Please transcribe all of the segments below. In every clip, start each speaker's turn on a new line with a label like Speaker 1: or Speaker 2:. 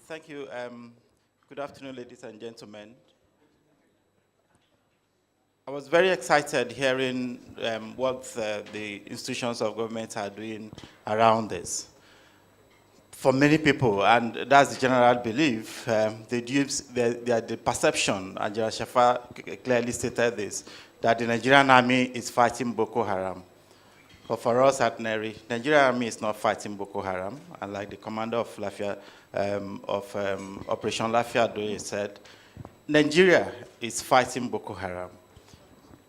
Speaker 1: Thank you. Good afternoon, ladies and gentlemen. I was very excited hearing what the institutions of government are doing around this. For many people, and that's the general belief, the perception, and General Shafa clearly stated this, that the Nigerian army is fighting Boko Haram. But for us at NERI, Nigerian army is not fighting Boko Haram, and like the commander of Operation Lafia Doye said, Nigeria is fighting Boko Haram.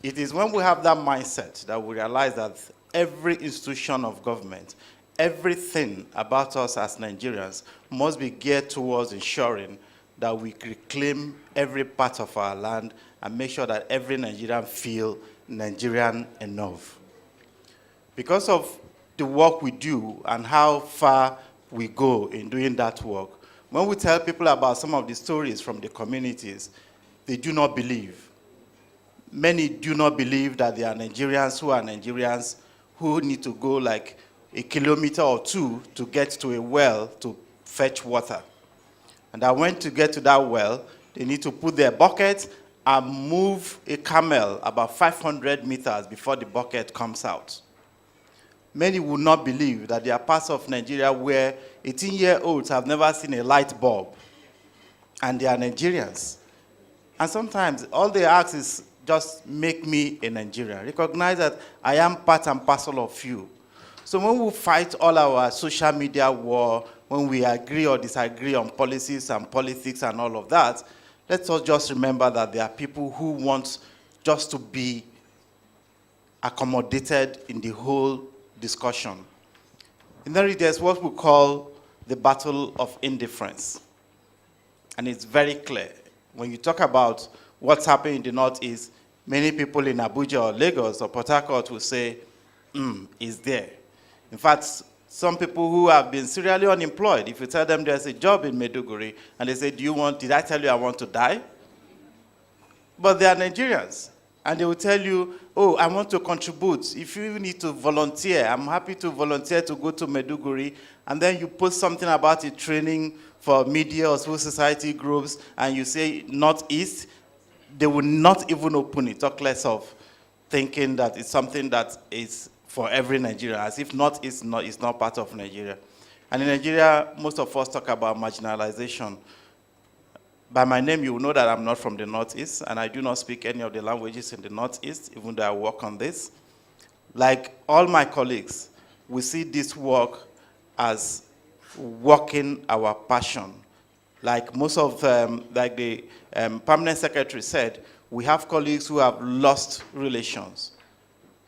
Speaker 1: It is when we have that mindset that we realize that every institution of government, everything about us as Nigerians must be geared towards ensuring that we reclaim every part of our land and make sure that every Nigerian feel Nigerian enough. Because of the work we do and how far we go in doing that work, when we tell people about some of the stories from the communities, they do not believe. Many do not believe that there are Nigerians who need to go like a kilometer or two to get to a well to fetch water. And that when to get to that well, they need to put their bucket and move a camel about 500 meters before the bucket comes out. Many will not believe that there are parts of Nigeria where 18-year-olds have never seen a light bulb, and they are Nigerians. And sometimes all they ask is, just make me a Nigerian. Recognize that I am part and parcel of you. So when we fight all our social media war, when we agree or disagree on policies and politics and all of that, let's all just remember that there are people who want just to be accommodated in the whole discussion. And then there's what we call the battle of indifference. And it's very clear. When you talk about what's happening in the Northeast, many people in Abuja or Lagos or Port Harcourt will say, it's there. In fact, some people who have been serially unemployed, if you tell them there's a job in Maiduguri, and they say, did I tell you I want to die? But they are Nigerians. And they will tell you, oh, I want to contribute. If you need to volunteer, I'm happy to volunteer to go to Maiduguri. And then you post something about a training for media or civil society groups, and you say Northeast, they will not even open it, talk less of thinking that it's something that is for every Nigerian, as if Northeast is not part of Nigeria. And in Nigeria, most of us talk about marginalization. By my name, you will know that I'm not from the Northeast, and I do not speak any of the languages in the Northeast, even though I work on this. Like all my colleagues, we see this work as working our passion. Like most of like the permanent secretary said, we have colleagues who have lost relations.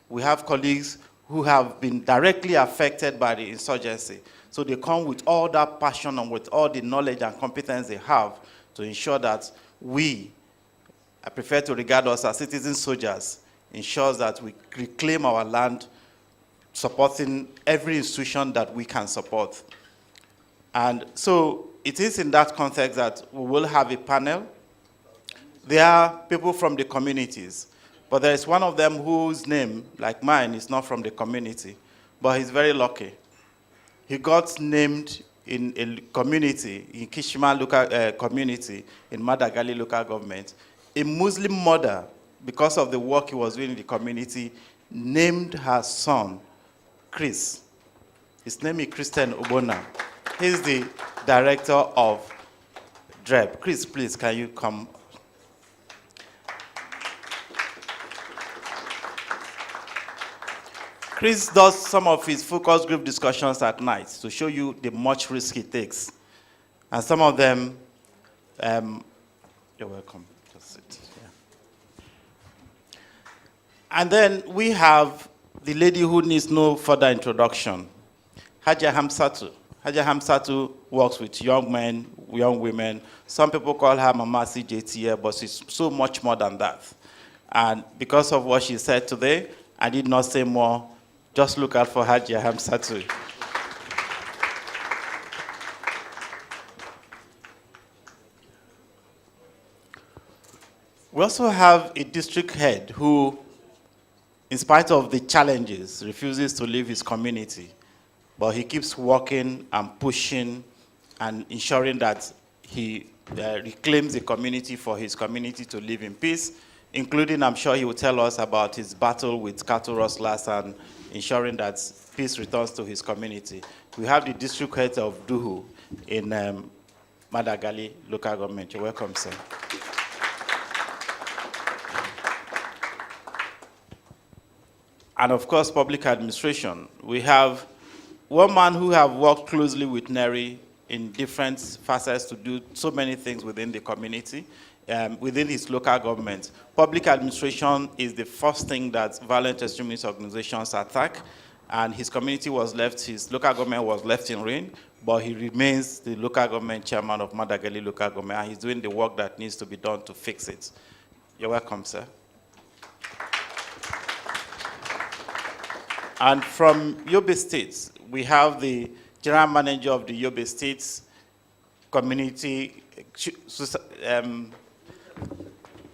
Speaker 1: We have colleagues who have been directly affected by the insurgency. So they come with all that passion and with all the knowledge and competence they have to ensure that I prefer to regard us as citizen soldiers, ensures that we reclaim our land, supporting every institution that we can support. And so it is in that context that we will have a panel. There are people from the communities, but there is one of them whose name, like mine, is not from the community, but he's very lucky. He got named in a community, in Kishima local community, in Madagali local government. A Muslim mother, because of the work he was doing in the community, named her son Chris. His name is Christian Obona. He's the director of DREB. Chris, please, can you come? Chris does some of his focus group discussions at night to show you the much risk he takes. And some of them, you're welcome. Just sit. Yeah. And then we have the lady who needs no further introduction, Haja Hamsatu. Haja Hamsatu works with young men, young women. Some people call her Mama CJT, but she's so much more than that. And because of what she said today, I did not say more. Just look out for Hajia Hamsatu. We also have a district head who, in spite of the challenges, refuses to leave his community. But he keeps working and pushing and ensuring that he reclaims the community for his community to live in peace, including, I'm sure he will tell us about his battle with cattle rustlers and ensuring that peace returns to his community. We have the district head of Duhu in Madagali local government. You're welcome, sir. And of course, public administration. We have one man who have worked closely with Neri in different facets to do so many things within the community, within his local government. Public administration is the first thing that violent extremist organizations attack, and his community was left, his local government was left in ruin, but he remains the local government chairman of Madagali local government, and he's doing the work that needs to be done to fix it. You're welcome, sir. And from Yobe State, we have the general manager of the Yobe State community.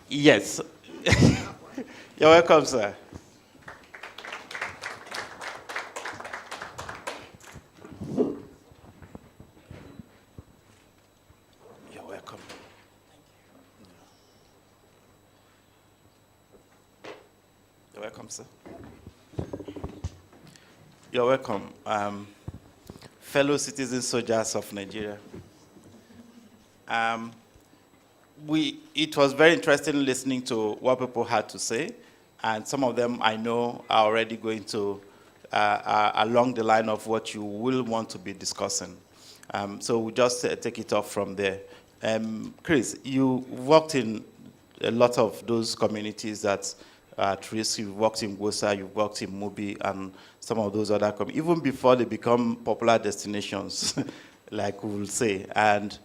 Speaker 1: Yes. You're welcome, sir. You're welcome. You're welcome, sir. You're welcome, fellow citizen soldiers of Nigeria. It was very interesting listening to what people had to say, and some of them I know are already going to, along the line of what you will want to be discussing. So we'll just take it off from there. Chris, you worked in a lot of those communities that at risk. You've worked in Gosa, you've worked in Mubi, and some of those other communities, even before they become popular destinations, like we will say. And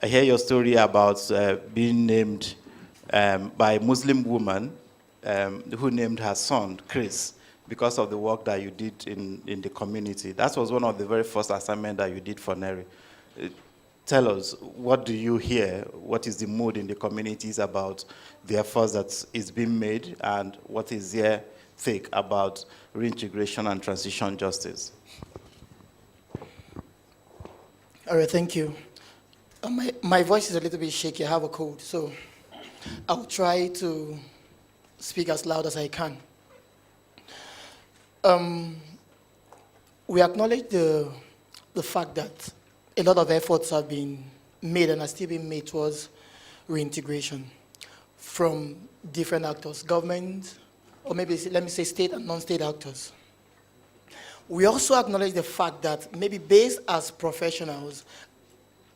Speaker 1: I hear your story about being named by a Muslim woman who named her son Chris because of the work that you did in the community. That was one of the very first assignments that you did for Neri. Tell us, what do you hear? What is the mood in the communities about the efforts that is being made, and what is their take about reintegration and transition justice?
Speaker 2: All right, thank you. My voice is a little bit shaky. I have a cold, so I'll try to speak as loud as I can. We acknowledge the fact that a lot of efforts have been made and are still being made towards reintegration from different actors, government, or maybe let me say state and non-state actors. We also acknowledge the fact that maybe based as professionals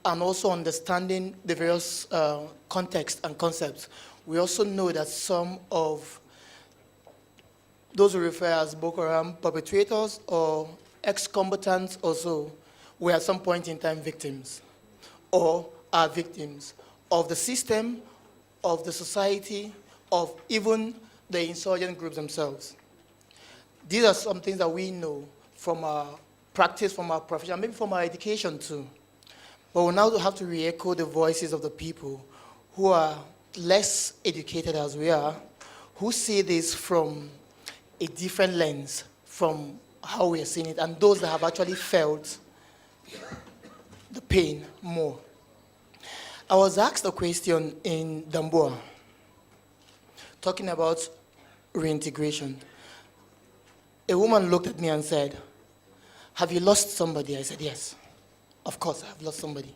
Speaker 2: and also understanding the various contexts and concepts, we also know that some of those who refer as Boko Haram perpetrators or ex-combatants also were at some point in time victims or are victims of the system, of the society, of even the insurgent groups themselves. These are some things that we know from our practice, from our profession, maybe from our education too. But we now have to re-echo the voices of the people who are less educated as we are, who see this from a different lens from how we are seeing it, and those that have actually felt the pain more. I was asked a question in Damboa, talking about reintegration. A woman looked at me and said, "Have you lost somebody?" I said, "Yes." "Of course, I have lost somebody."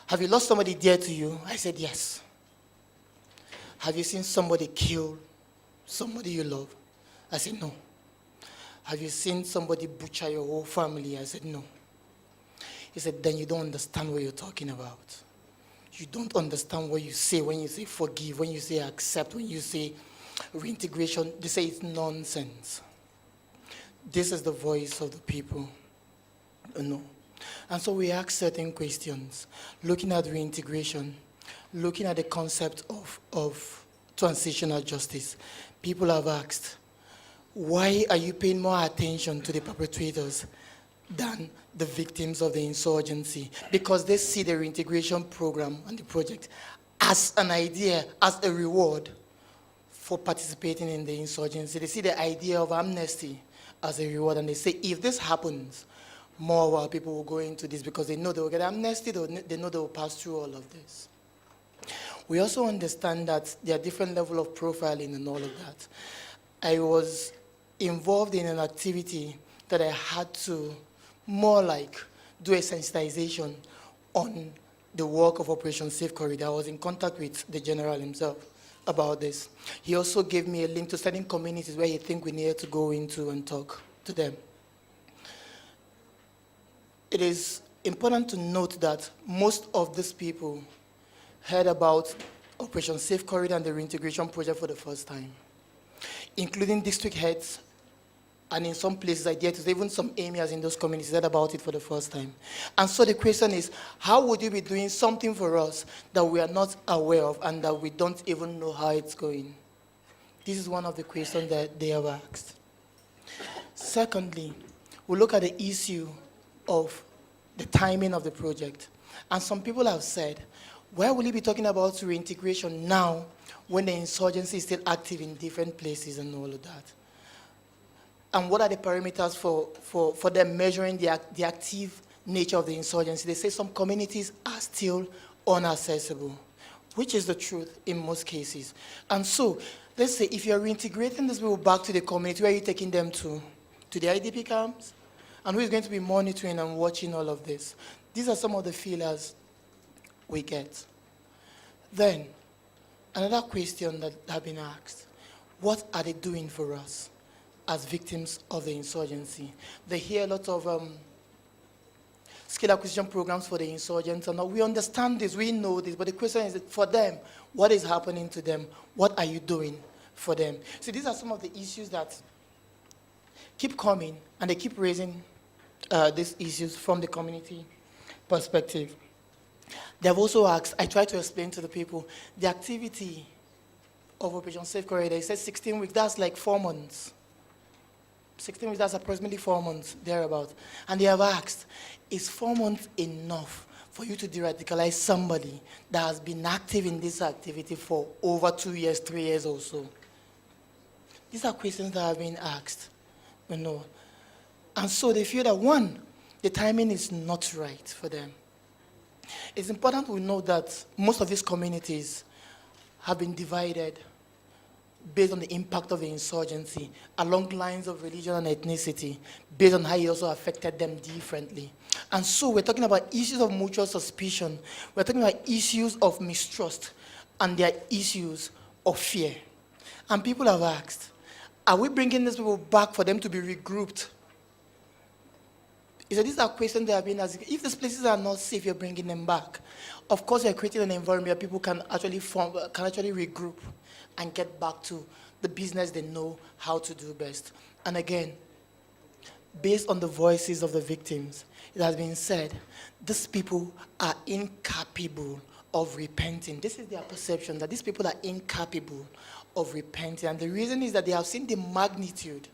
Speaker 2: "Have you lost somebody dear to you?" I said, "Yes." "Have you seen somebody kill somebody you love?" I said, "No." "Have you seen somebody butcher your whole family?" I said, "No." He said, "Then you don't understand what you're talking about. You don't understand what you say when you say forgive, when you say accept, when you say reintegration. They say it's nonsense." This is the voice of the people. No. And so we ask certain questions, looking at reintegration, looking at the concept of transitional justice. People have asked, why are you paying more attention to the perpetrators than the victims of the insurgency? Because they see the reintegration program and the project as an idea, as a reward for participating in the insurgency. They see the idea of amnesty as a reward, and they say, if this happens, more of our people will go into this because they know they will get amnesty, they know they will pass through all of this. We also understand that there are different levels of profiling and all of that. I was involved in an activity that I had to more like do a sensitization on the work of Operation Safe Corridor. I was in contact with the general himself about this. He also gave me a link to certain communities where he think we needed to go into and talk to them. It is important to note that most of these people heard about Operation Safe Corridor and the reintegration project for the first time, including district heads, and in some places, I dare to say even some emirs in those communities heard about it for the first time. And so the question is, how would you be doing something for us that we are not aware of and that we don't even know how it's going? This is one of the questions that they have asked. Secondly, we look at the issue of the timing of the project. And some people have said, why will he be talking about reintegration now when the insurgency is still active in different places and all of that? And what are the parameters for them measuring the active nature of the insurgency? They say some communities are still inaccessible, which is the truth in most cases. And so, let's say if you're reintegrating these people back to the community, where are you taking them to? To the IDP camps? And who is going to be monitoring and watching all of this? These are some of the feelers we get. Then, another question that have been asked, what are they doing for us as victims of the insurgency? They hear a lot of skill acquisition programs for the insurgents, and we understand this, we know this, but the question is, for them, what is happening to them? What are you doing for them? So these are some of the issues that keep coming, and they keep raising these issues from the community perspective. They've also asked, I try to explain to the people, the activity of Operation Safe Corridor, it says 16 weeks, that's like 4 months. 16 weeks, that's approximately 4 months, thereabout. And they have asked, is 4 months enough for you to de-radicalize somebody that has been active in this activity for over 2 years, 3 years or so? These are questions that have been asked, you know. And so they feel that, one, the timing is not right for them. It's important we know that most of these communities have been divided based on the impact of the insurgency along lines of religion and ethnicity, based on how it also affected them differently. And so we're talking about issues of mutual suspicion. We're talking about issues of mistrust, and there are issues of fear. And people have asked, are we bringing these people back for them to be regrouped? So these are questions that have been asked. If these places are not safe, you're bringing them back. Of course, you're creating an environment where people can actually regroup and get back to the business they know how to do best. And again, based on the voices of the victims, it has been said, these people are incapable of repenting. This is their perception, that these people are incapable of repenting. And the reason is that they have seen the magnitude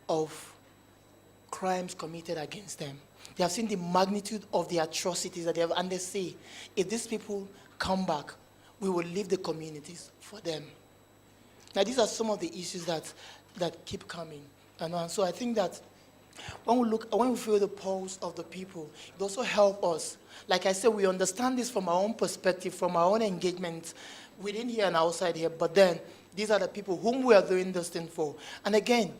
Speaker 2: of crimes committed against them. They have seen the magnitude of the atrocities that they have, and they say, if these people come back, we will leave the communities for them. Now, these are some of the issues that keep coming. And so I think that when we feel the pulse of the people, it also helps us. Like I said, we understand this from our own perspective, from our own engagement within here and outside here, but then these are the people whom we are doing this thing for. And again,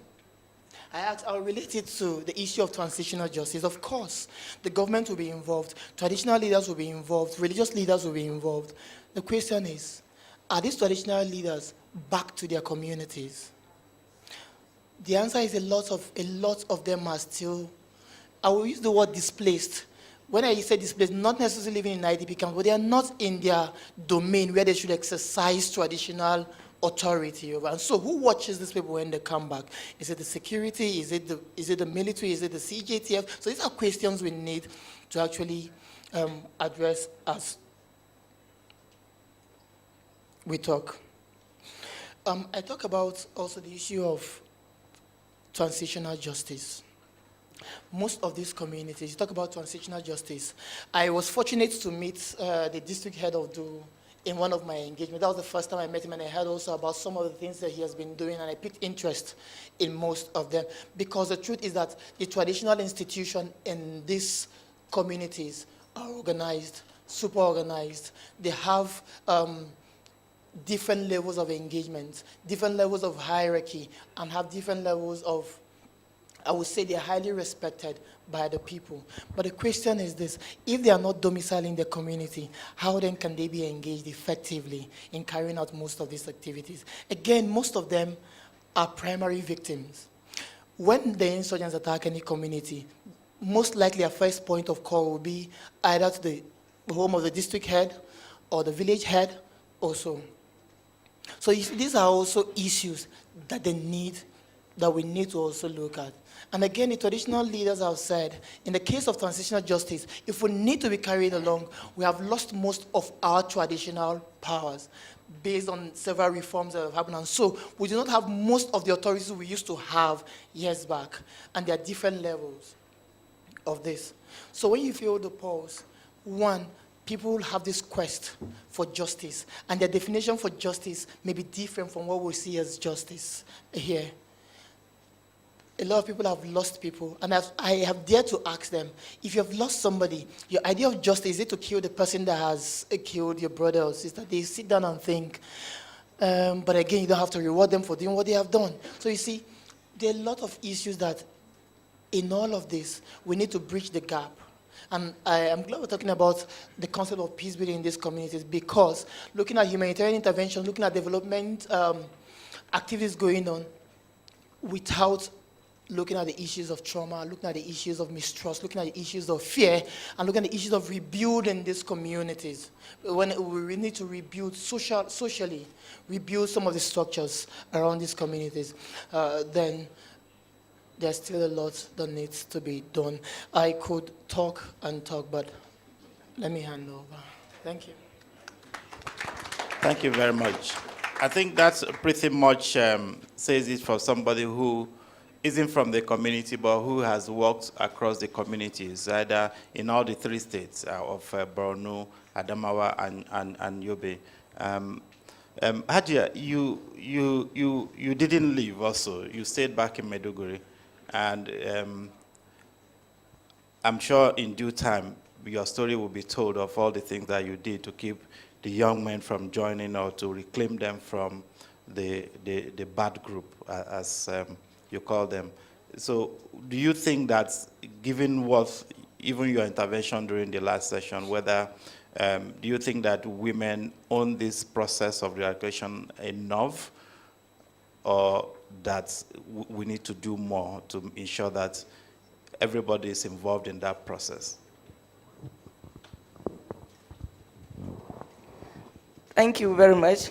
Speaker 2: I'll relate it to the issue of transitional justice. Of course, the government will be involved, traditional leaders will be involved, religious leaders will be involved. The question is, are these traditional leaders back to their communities? The answer is a lot of them are still, I will use the word displaced. When I say displaced, not necessarily living in IDP camps, but they are not in their domain where they should exercise traditional authority over. And so who watches these people when they come back? Is it the security? Is it the military? Is it the CJTF? So these are questions we need to actually address as we talk. I talk about also the issue of transitional justice. Most of these communities, you talk about transitional justice. I was fortunate to meet the district head of Du in one of my engagements. That was the first time I met him, and I heard also about some of the things that he has been doing, and I picked interest in most of them. Because the truth is that the traditional institution in these communities are organized, super organized. They have different levels of engagement, different levels of hierarchy, and have different levels of, I would say they're highly respected by the people. But the question is this: if they are not domiciled in the community, how then can they be engaged effectively in carrying out most of these activities? Again, most of them are primary victims. When the insurgents attack any community, most likely a first point of call will be either to the home of the district head or the village head also. So these are also issues that we need to also look at. And again, the traditional leaders have said, in the case of transitional justice, if we need to be carried along, we have lost most of our traditional powers based on several reforms that have happened. And so we do not have most of the authorities we used to have years back. And there are different levels of this. So when you feel the pulse, one, people have this quest for justice, and their definition for justice may be different from what we see as justice here. A lot of people have lost people, and I have dared to ask them, if you have lost somebody, your idea of justice, is it to kill the person that has killed your brother or sister? They sit down and think, but again, you don't have to reward them for doing what they have done. So you see, there are a lot of issues that in all of this, we need to bridge the gap. And I am glad we're talking about the concept of peace building in these communities, because looking at humanitarian intervention, looking at development activities going on, without looking at the issues of trauma, looking at the issues of mistrust, looking at the issues of fear, and looking at the issues of rebuilding these communities. When we need to rebuild socially, rebuild some of the structures around these communities, then there's still a lot that needs to be done. I could talk and talk, but let me hand over. Thank you.
Speaker 1: Thank you very much. I think that's pretty much says it for somebody who isn't from the community, but who has worked across the communities, either in all the three states of Borno, Adamawa, and Yobe. Hadia, you didn't leave also. You stayed back in Maiduguri. And I'm sure in due time, your story will be told of all the things that you did to keep the young men from joining or to reclaim them from the bad group, as you call them. So do you think that, given what, even your intervention during the last session, whether, do you think that women own this process of relocation enough, or that we need to do more to ensure that everybody is involved in that process?
Speaker 3: Thank you very much.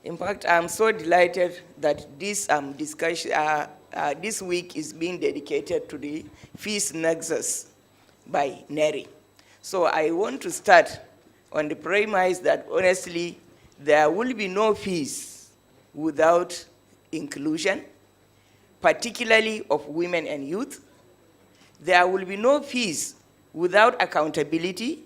Speaker 3: In fact, I'm so delighted that this discussion, this week is being dedicated to the Peace Nexus by Neri. So I want to start on the premise that honestly, there will be no peace without inclusion, particularly of women and youth. There will be no peace without accountability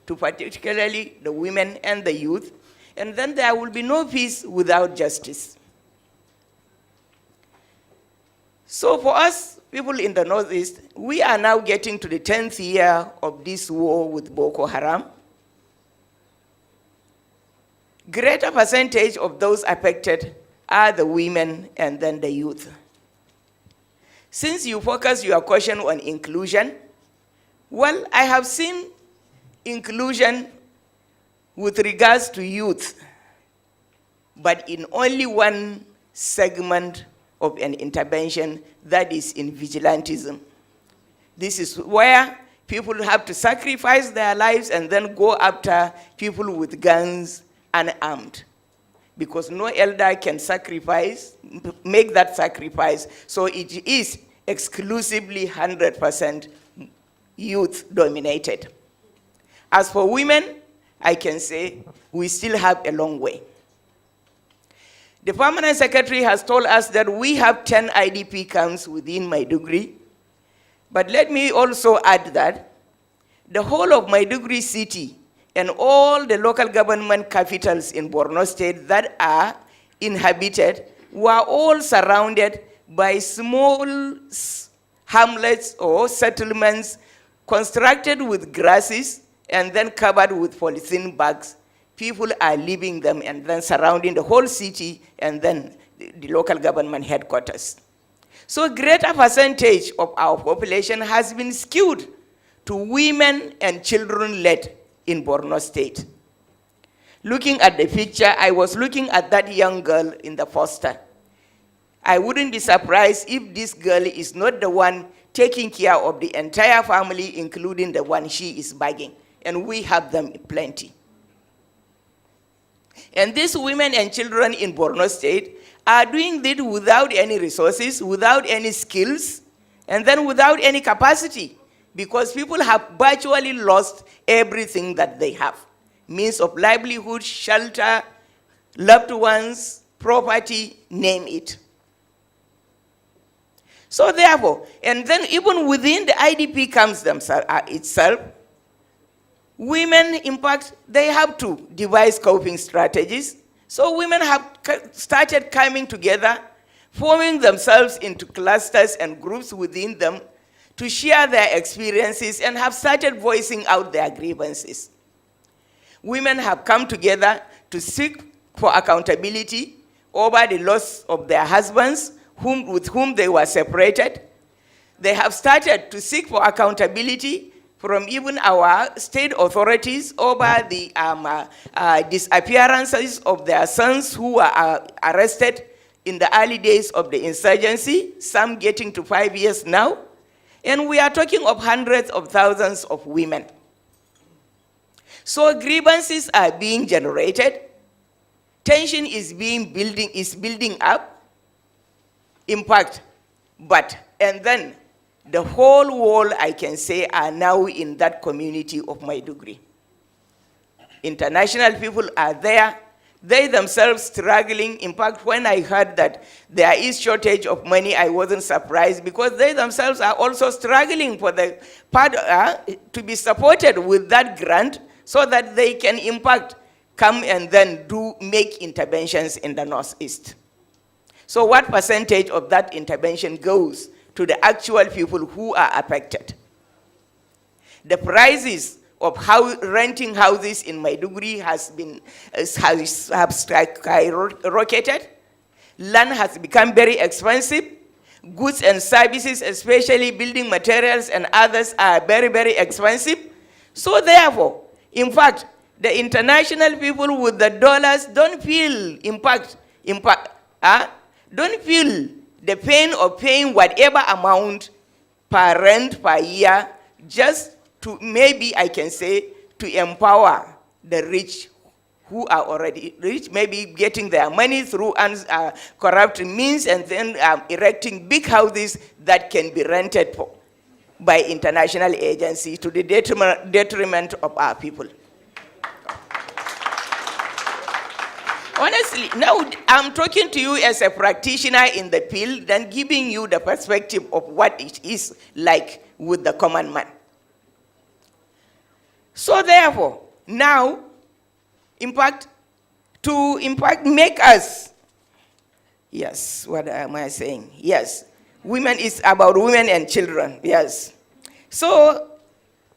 Speaker 3: to particularly the women and the youth. And then there will be no peace without justice. So for us, people in the Northeast, we are now getting to the 10th year of this war with Boko Haram. Greater percentage of those affected are the women and then the youth. Since you focus your question on inclusion, well, I have seen inclusion with regards to youth, but in only one segment of an intervention, that is in vigilantism. This is where people have to sacrifice their lives and then go after people with guns unarmed, because no elder can make that sacrifice. So it is exclusively 100% youth dominated. As for women, I can say we still have a long way. The Permanent Secretary has told us that we have 10 IDP camps within Maiduguri. But let me also add that the whole of Maiduguri city and all the local government capitals in Borno State that are inhabited were all surrounded by small hamlets or settlements constructed with grasses and then covered with polythene bags. People are leaving them and then surrounding the whole city and then the local government headquarters. So a greater percentage of our population has been skewed to women and children-led in Borno State. Looking at the picture, I was looking at that young girl in the poster. I wouldn't be surprised if this girl is not the one taking care of the entire family, including the one she is begging. And we have them plenty. And these women and children in Borno State are doing it without any resources, without any skills, and then without any capacity, because people have virtually lost everything that they have. Means of livelihood, shelter, loved ones, property, name it. So therefore, and then even within the IDP camps themselves, itself, women, in fact, they have to devise coping strategies. So women have started coming together, forming themselves into clusters and groups within them to share their experiences and have started voicing out their grievances. Women have come together to seek for accountability over the loss of their husbands with whom they were separated. They have started to seek for accountability from even our state authorities over the disappearances of their sons who were arrested in the early days of the insurgency, some getting to 5 years now. And we are talking of hundreds of thousands of women. So grievances are being generated. Tension is building up. In fact, and then the whole world, I can say, are now in that community of Maiduguri. International people are there. They themselves struggling. In fact, when I heard that there is shortage of money, I wasn't surprised, because they themselves are also struggling for the part to be supported with that grant so that they can, in fact, come and then make interventions in the Northeast. So what percentage of that intervention goes to the actual people who are affected? The prices of renting houses in Maiduguri have skyrocketed. Land has become very expensive. Goods and services, especially building materials and others, are very, very expensive. So therefore, in fact, the international people with the dollars don't feel don't feel the pain of paying whatever amount per rent per year, just to, maybe I can say, to empower the rich who are already rich, maybe getting their money through corrupt means and then erecting big houses that can be rented by international agencies to the detriment of our people. Honestly, now I'm talking to you as a practitioner in the field, and giving you the perspective of what it is like with the common man. So therefore, now, make us, yes, what am I saying? Yes, women is about women and children, yes. So,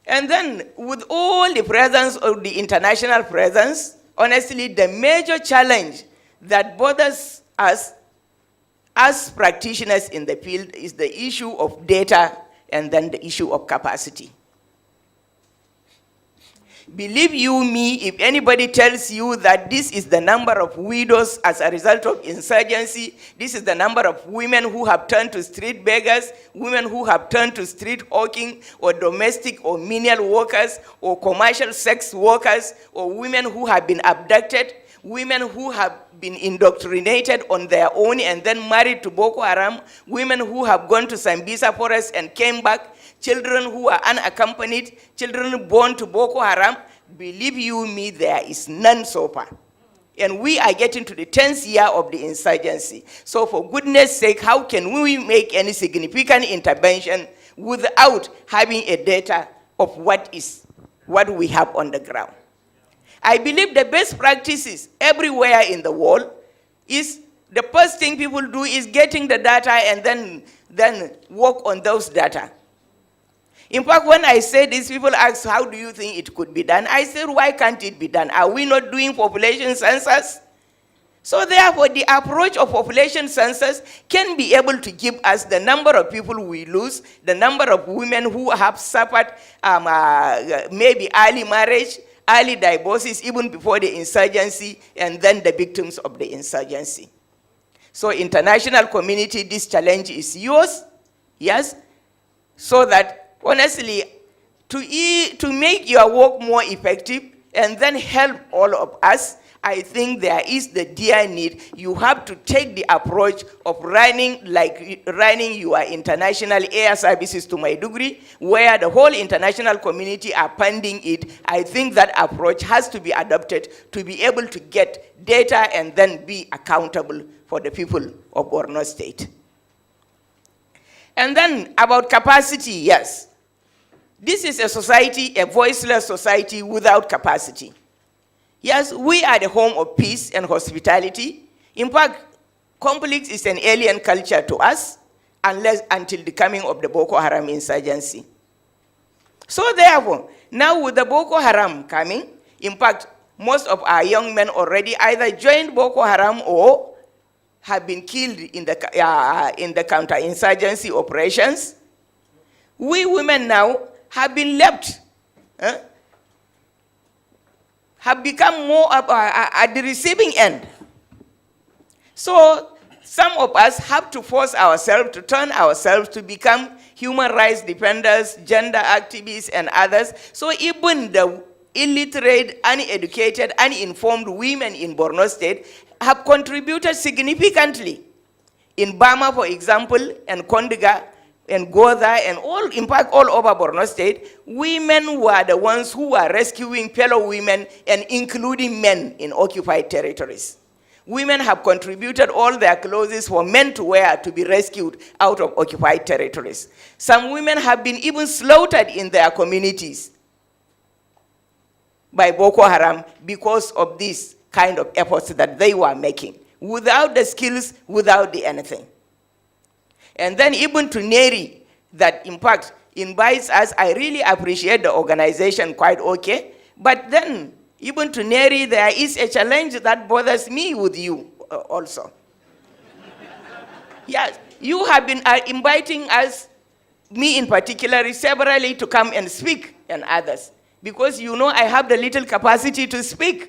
Speaker 3: and then with all the presence of the international presence, honestly, the major challenge that bothers us as practitioners in the field is the issue of data and then the issue of capacity. Believe you me, if anybody tells you that this is the number of widows as a result of insurgency, this is the number of women who have turned to street beggars, women who have turned to street hawking, or domestic or menial workers, or commercial sex workers, or women who have been abducted, women who have been indoctrinated on their own and then married to Boko Haram, women who have gone to Sambisa forest and came back, children who are unaccompanied, children born to Boko Haram, believe you me, there is none so far. And we are getting to the 10th year of the insurgency. So for goodness sake, how can we make any significant intervention without having a data of what we have on the ground? I believe the best practices everywhere in the world is the first thing people do is getting the data and then work on those data. In fact, when I say this, people ask, how do you think it could be done? I said, why can't it be done? Are we not doing population census? So therefore, the approach of population census can be able to give us the number of people we lose, the number of women who have suffered maybe early marriage, early divorces, even before the insurgency, and then the victims of the insurgency. So international community, this challenge is yours, yes, so that honestly, to make your work more effective and then help all of us, I think there is the dear need. You have to take the approach of running your international air services to Maiduguri, where the whole international community are funding it. I think that approach has to be adopted to be able to get data and then be accountable for the people of Borno State. And then about capacity, yes. This is a society, a voiceless society without capacity. Yes, we are the home of peace and hospitality. In fact, conflict is an alien culture to us until the coming of the Boko Haram insurgency. So therefore, now with the Boko Haram coming, in fact, most of our young men already either joined Boko Haram or have been killed in the counterinsurgency operations. We women now have been left, have become more at the receiving end. So some of us have to force ourselves, to turn ourselves to become human rights defenders, gender activists, and others. So even the illiterate, uneducated, uninformed women in Borno State have contributed significantly. In Bama, for example, and Kondiga, and Goda, and in fact, all over Borno State, women were the ones who were rescuing fellow women and including men in occupied territories. Women have contributed all their clothes for men to wear to be rescued out of occupied territories. Some women have been even slaughtered in their communities by Boko Haram because of this kind of efforts that they were making, without the skills, without the anything. And then even to Neri, that in fact invites us, I really appreciate the organization quite okay, but then even to Neri, there is a challenge that bothers me with you also. Yes, you have been inviting us, me in particular, severally to come and speak, and others, because you know I have the little capacity to speak.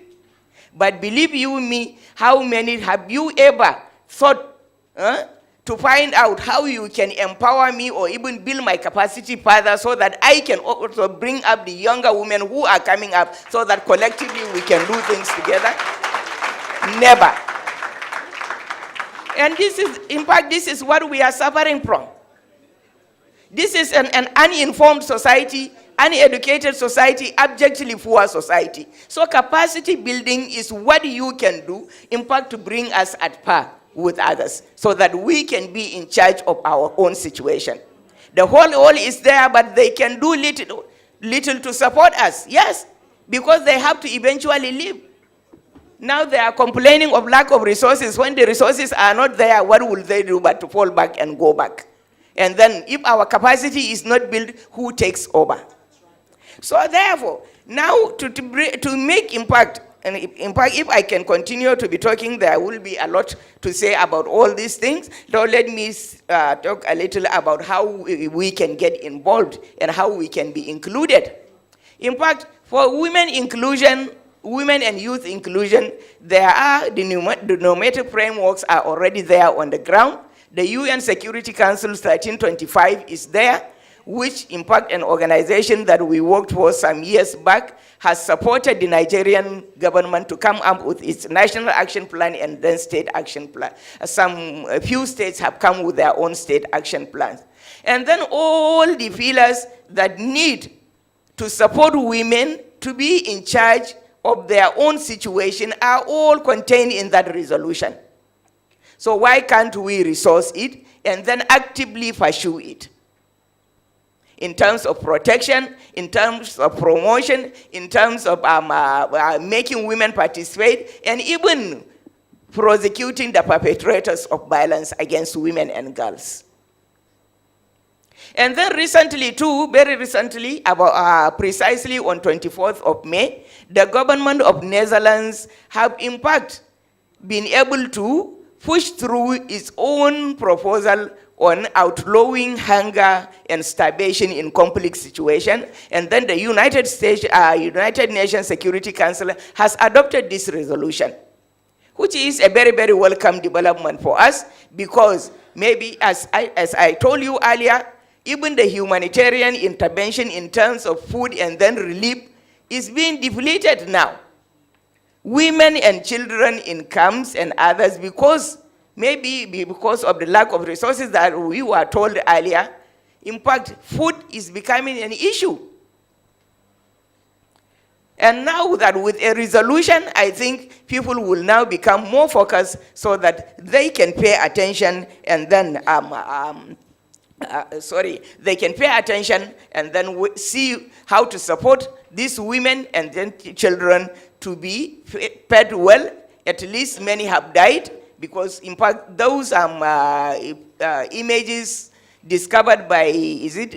Speaker 3: But believe you me, how many have you ever thought to find out how you can empower me or even build my capacity further so that I can also bring up the younger women who are coming up so that collectively we can do things together? Never. And this is, in fact, this is what we are suffering from. This is an uninformed society, uneducated society, abjectly poor society. So capacity building is what you can do, in fact, to bring us at par with others, so that we can be in charge of our own situation. The whole is there, but they can do little to support us. Yes, because they have to eventually leave. Now they are complaining of lack of resources. When the resources are not there, what will they do but to fall back and go back? And then if our capacity is not built, who takes over? So therefore, now to make impact, and in fact, if I can continue to be talking, there will be a lot to say about all these things. Now let me talk a little about how we can get involved and how we can be included. In fact, for women inclusion, women and youth inclusion, there are the normative frameworks are already there on the ground. The UN Security Council 1325 is there, which in fact an organization that we worked for some years back has supported the Nigerian government to come up with its national action plan and then state action plan. A few states have come with their own state action plans. And then all the pillars that need to support women to be in charge of their own situation are all contained in that resolution. So why can't we resource it and then actively pursue it? In terms of protection, in terms of promotion, in terms of making women participate, and even prosecuting the perpetrators of violence against women and girls. And then recently too, very recently, about precisely on 24th of May, the government of Netherlands have in fact been able to push through its own proposal on outlawing hunger and starvation in conflict situations. And then the United Nations Security Council has adopted this resolution, which is a very, very welcome development for us, because maybe, as I told you earlier, even the humanitarian intervention in terms of food and then relief is being depleted now. Women and children in camps and others, maybe because of the lack of resources that we were told earlier, in fact, food is becoming an issue. And now that with a resolution, I think people will now become more focused so that they can pay attention and then they can pay attention and then see how to support these women and then children to be fed well. At least many have died, because in fact those images discovered by,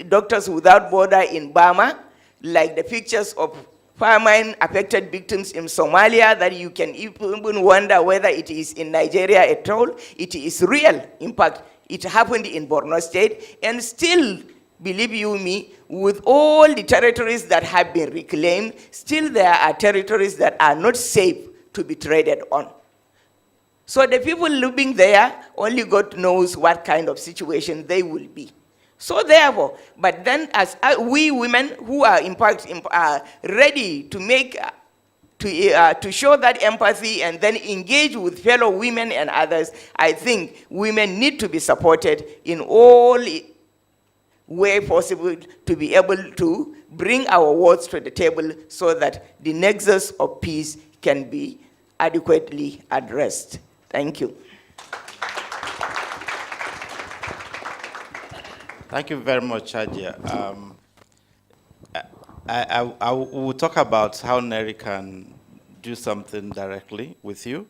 Speaker 3: Doctors Without Borders in Burma, like the pictures of famine-affected victims in Somalia, that you can even wonder whether it is in Nigeria at all. It is real. In fact, it happened in Borno State, and still, believe you me, with all the territories that have been reclaimed, still there are territories that are not safe to be traded on. So the people living there, only God knows what kind of situation they will be. So therefore, but then as we women who are in fact ready to make, to show that empathy and then engage with fellow women and others, I think women need to be supported in all way possible to be able to bring our words to the table so that the nexus of peace can be adequately addressed. Thank you.
Speaker 1: Thank you very much, Ajia. I will talk about how NERI can do something directly with you,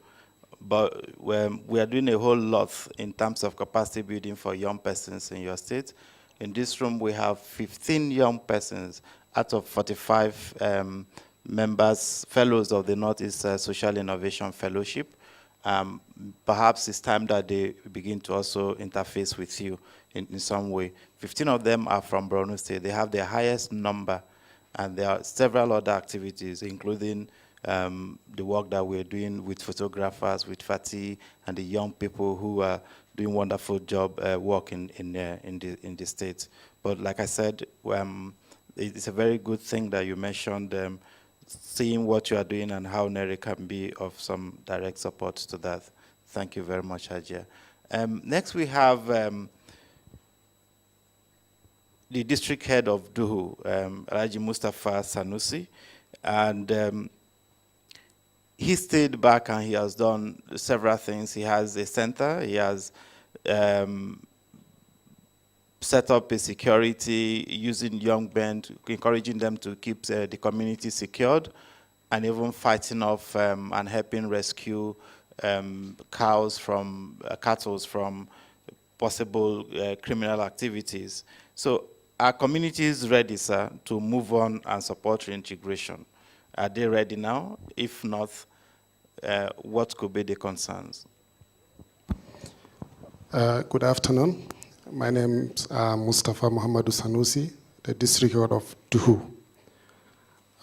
Speaker 1: but we are doing a whole lot in terms of capacity building for young persons in your state. In this room, we have 15 young persons out of 45 members, fellows of the Northeast Social Innovation Fellowship. Perhaps it's time that they begin to also interface with you in some way. 15 of them are from Borno State. They have the highest number, and there are several other activities, including the work that we're doing with photographers, with Fatih, and the young people who are doing wonderful job work in the state. But like I said, it's a very good thing that you mentioned seeing what you are doing and how NERI can be of some direct support to that. Thank you very much, Ajia. Next we have the district head of Duhu, Raji Mustafa Sanusi, and he stayed back and he has done several things. He has a center, he has set up a security using young men, encouraging them to keep the community secured, and even fighting off and helping rescue cattle from possible criminal activities. So our community is ready, sir, to move on and support reintegration. Are they ready now? If not, what could be the concerns?
Speaker 4: Good afternoon. My name is Mustafa Muhammadu Sanusi, the district head of Duhu.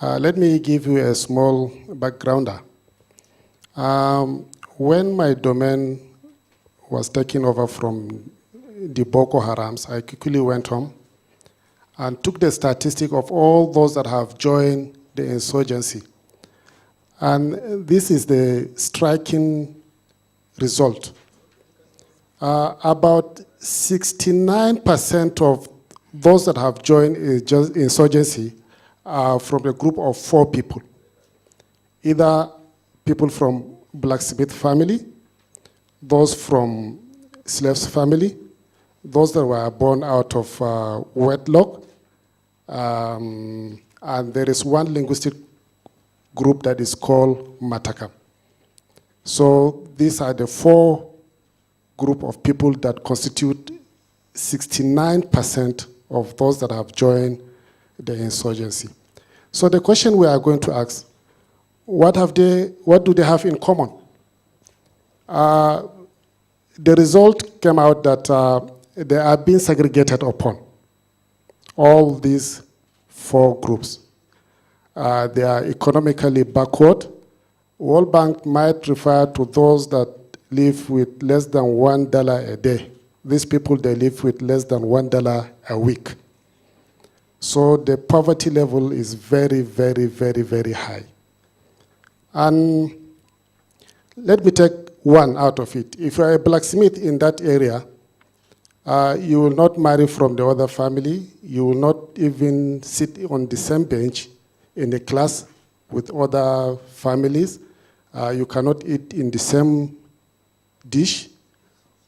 Speaker 4: Let me give you a small backgrounder. When my domain was taken over from the Boko Harams, I quickly went home and took the statistic of all those that have joined the insurgency. And this is the striking result. About 69% of those that have joined insurgency are from a group of 4 people, either people from blacksmith family, those from slaves family, those that were born out of wedlock, and there is one linguistic group that is called Mataka. So these are the 4 group of people that constitute 69% of those that have joined the insurgency. So the question we are going to ask, what do they have in common? The result came out that they are being segregated upon, all these 4 groups. They are economically backward. World Bank might refer to those that live with less than $1 a day. These people, they live with less than $1 a week. So the poverty level is very, very, very, very high. And let me take one out of it. If you are a blacksmith in that area, you will not marry from the other family. You will not even sit on the same bench in a class with other families. You cannot eat in the same dish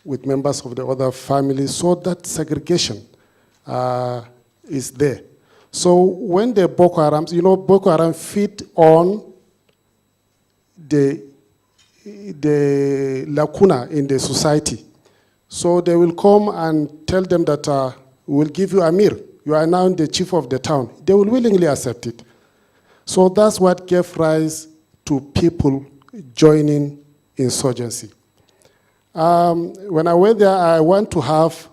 Speaker 4: with members of the other families. So that segregation is there. So when the Boko Haram, Boko Haram feed on the lacuna in the society. So they will come and tell them that we'll give you Amir. You are now the chief of the town. They will willingly accept it. So that's what gave rise to people joining insurgency. When I went there, I went to have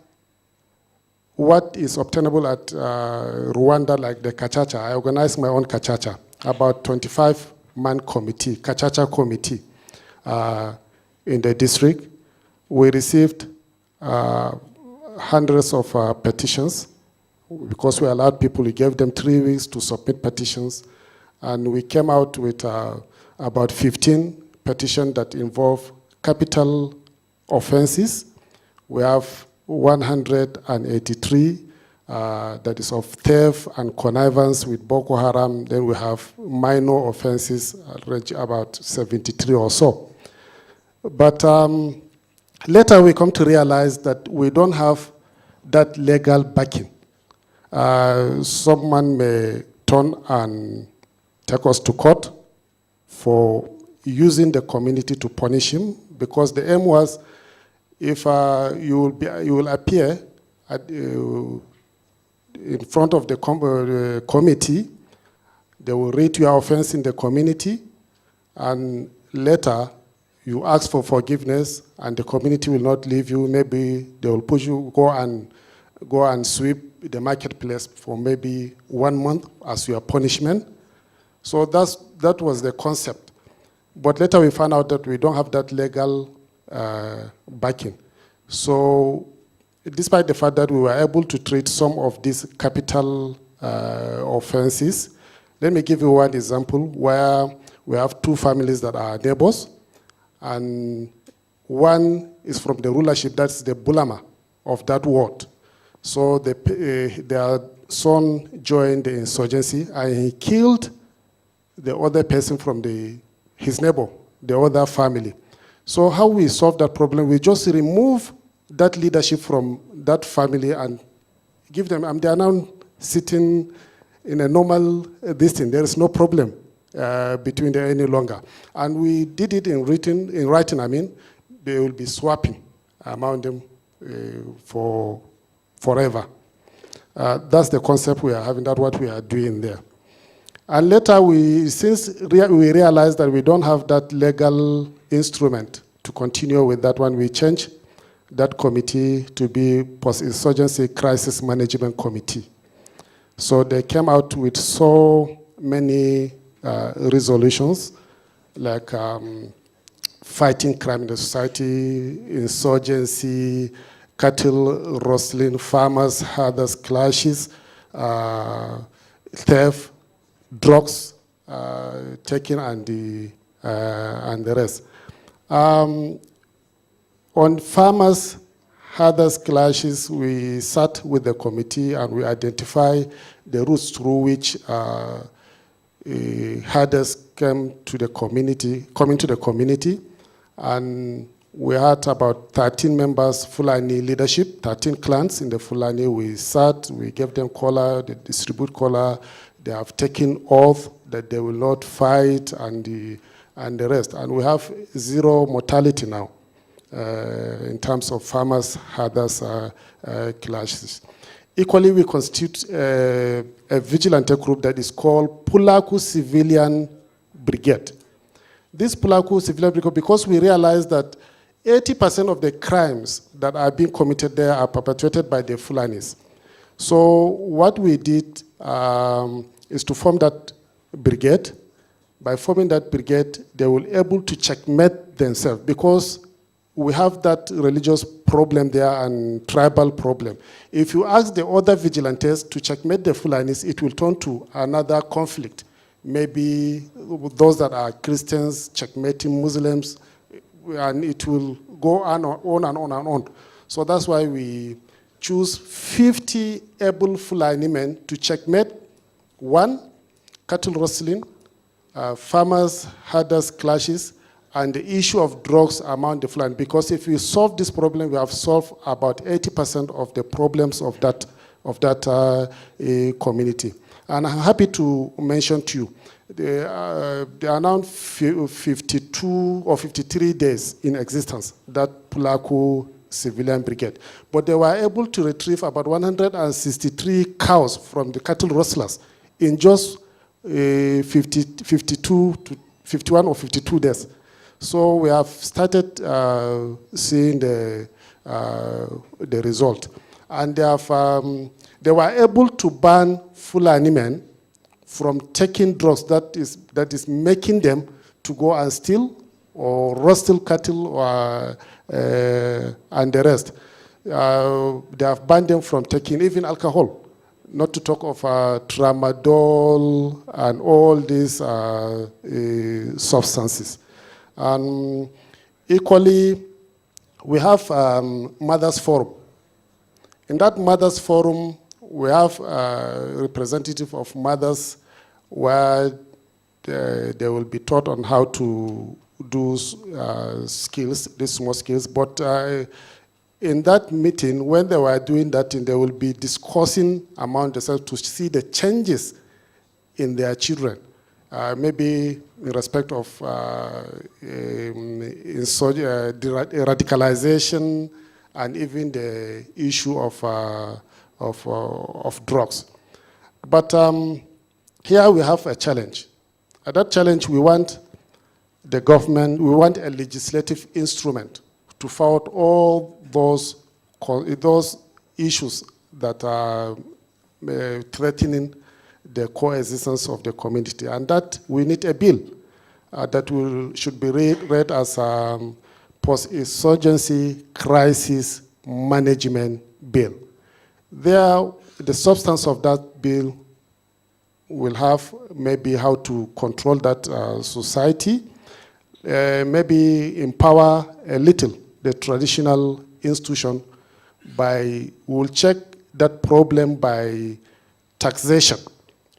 Speaker 4: what is obtainable at Rwanda, like the Kachacha. I organized my own Kachacha, about 25-man committee, Kachacha committee in the district. We received hundreds of petitions because we allowed people, we gave them 3 weeks to submit petitions, and we came out with about 15 petitions that involve capital offenses. We have 183 that is of theft and connivance with Boko Haram. Then we have minor offenses, about 73 or so. But later we come to realize that we don't have that legal backing. Someone may turn and take us to court for using the community to punish him, because the aim was, if you will appear in front of the committee, they will rate your offense in the community, and later you ask for forgiveness, and the community will not leave you. Maybe they will push you, go and sweep the marketplace for maybe 1 month as your punishment. So that was the concept. But later we found out that we don't have that legal backing. So despite the fact that we were able to treat some of these capital offenses, let me give you one example where we have 2 families that are neighbors, and one is from the rulership, that's the Bulama of that ward. So their son joined the insurgency, and he killed the other person from his neighbor, the other family. So how we solve that problem, we just remove that leadership from that family and give them, and they are now sitting in a normal thing. There is no problem between them any longer. And we did it in writing, I mean, they will be swapping among them for forever. That's the concept we are having, that's what we are doing there. And later, since we realized that we don't have that legal instrument to continue with that one, we changed that committee to be Post-Insurgency Crisis Management Committee. So they came out with so many resolutions, like fighting crime in the society, insurgency, cattle rustling, farmers, herders clashes, theft, drugs taking, and the rest. On farmers, herders clashes, we sat with the committee and we identify the routes through which herders come into the community, and we had about 13 members, Fulani leadership, 13 clans in the Fulani. We sat, we gave them collar, they distribute collar. They have taken oath that they will not fight and the rest. And we have zero mortality now in terms of farmers, herders clashes. Equally, we constitute a vigilante group that is called Pulaku Civilian Brigade. This Pulaku Civilian Brigade, because we realized that 80% of the crimes that are being committed there are perpetrated by the Fulanis. So what we did is to form that brigade. By forming that brigade, they will be able to checkmate themselves, because we have that religious problem there and tribal problem. If you ask the other vigilantes to checkmate the Fulanis, it will turn to another conflict. Maybe those that are Christians checkmating Muslims, and it will go on and on and on. So that's why we choose 50 able Fulani men to checkmate: 1, cattle rustling, farmers, herders clashes, and the issue of drugs among the Fulani. Because if we solve this problem, we have solved about 80% of the problems of that community. And I'm happy to mention to you, they are now 52 or 53 days in existence, that Pulaku Civilian Brigade. But they were able to retrieve about 163 cows from the cattle rustlers in just 52 to 51 or 52 days. So we have started seeing the result. And they were able to ban Fulani men from taking drugs that is making them to go and steal or rustle cattle or, and the rest. They have banned them from taking even alcohol, not to talk of tramadol and all these substances. And equally, we have Mothers Forum. In that Mothers Forum, we have a representative of mothers where they will be taught on how to do skills, these small skills. But in that meeting, when they were doing that, they will be discussing among themselves to see the changes in their children. Maybe in respect of radicalization and even the issue of drugs. But here we have a challenge. At that challenge, we want the government, we want a legislative instrument to forward all those issues that are threatening the coexistence of the community. And that we need a bill that should be read as post-insurgency crisis management bill. There, the substance of that bill will have maybe how to control that society, maybe empower a little the traditional institution we'll check that problem by taxation.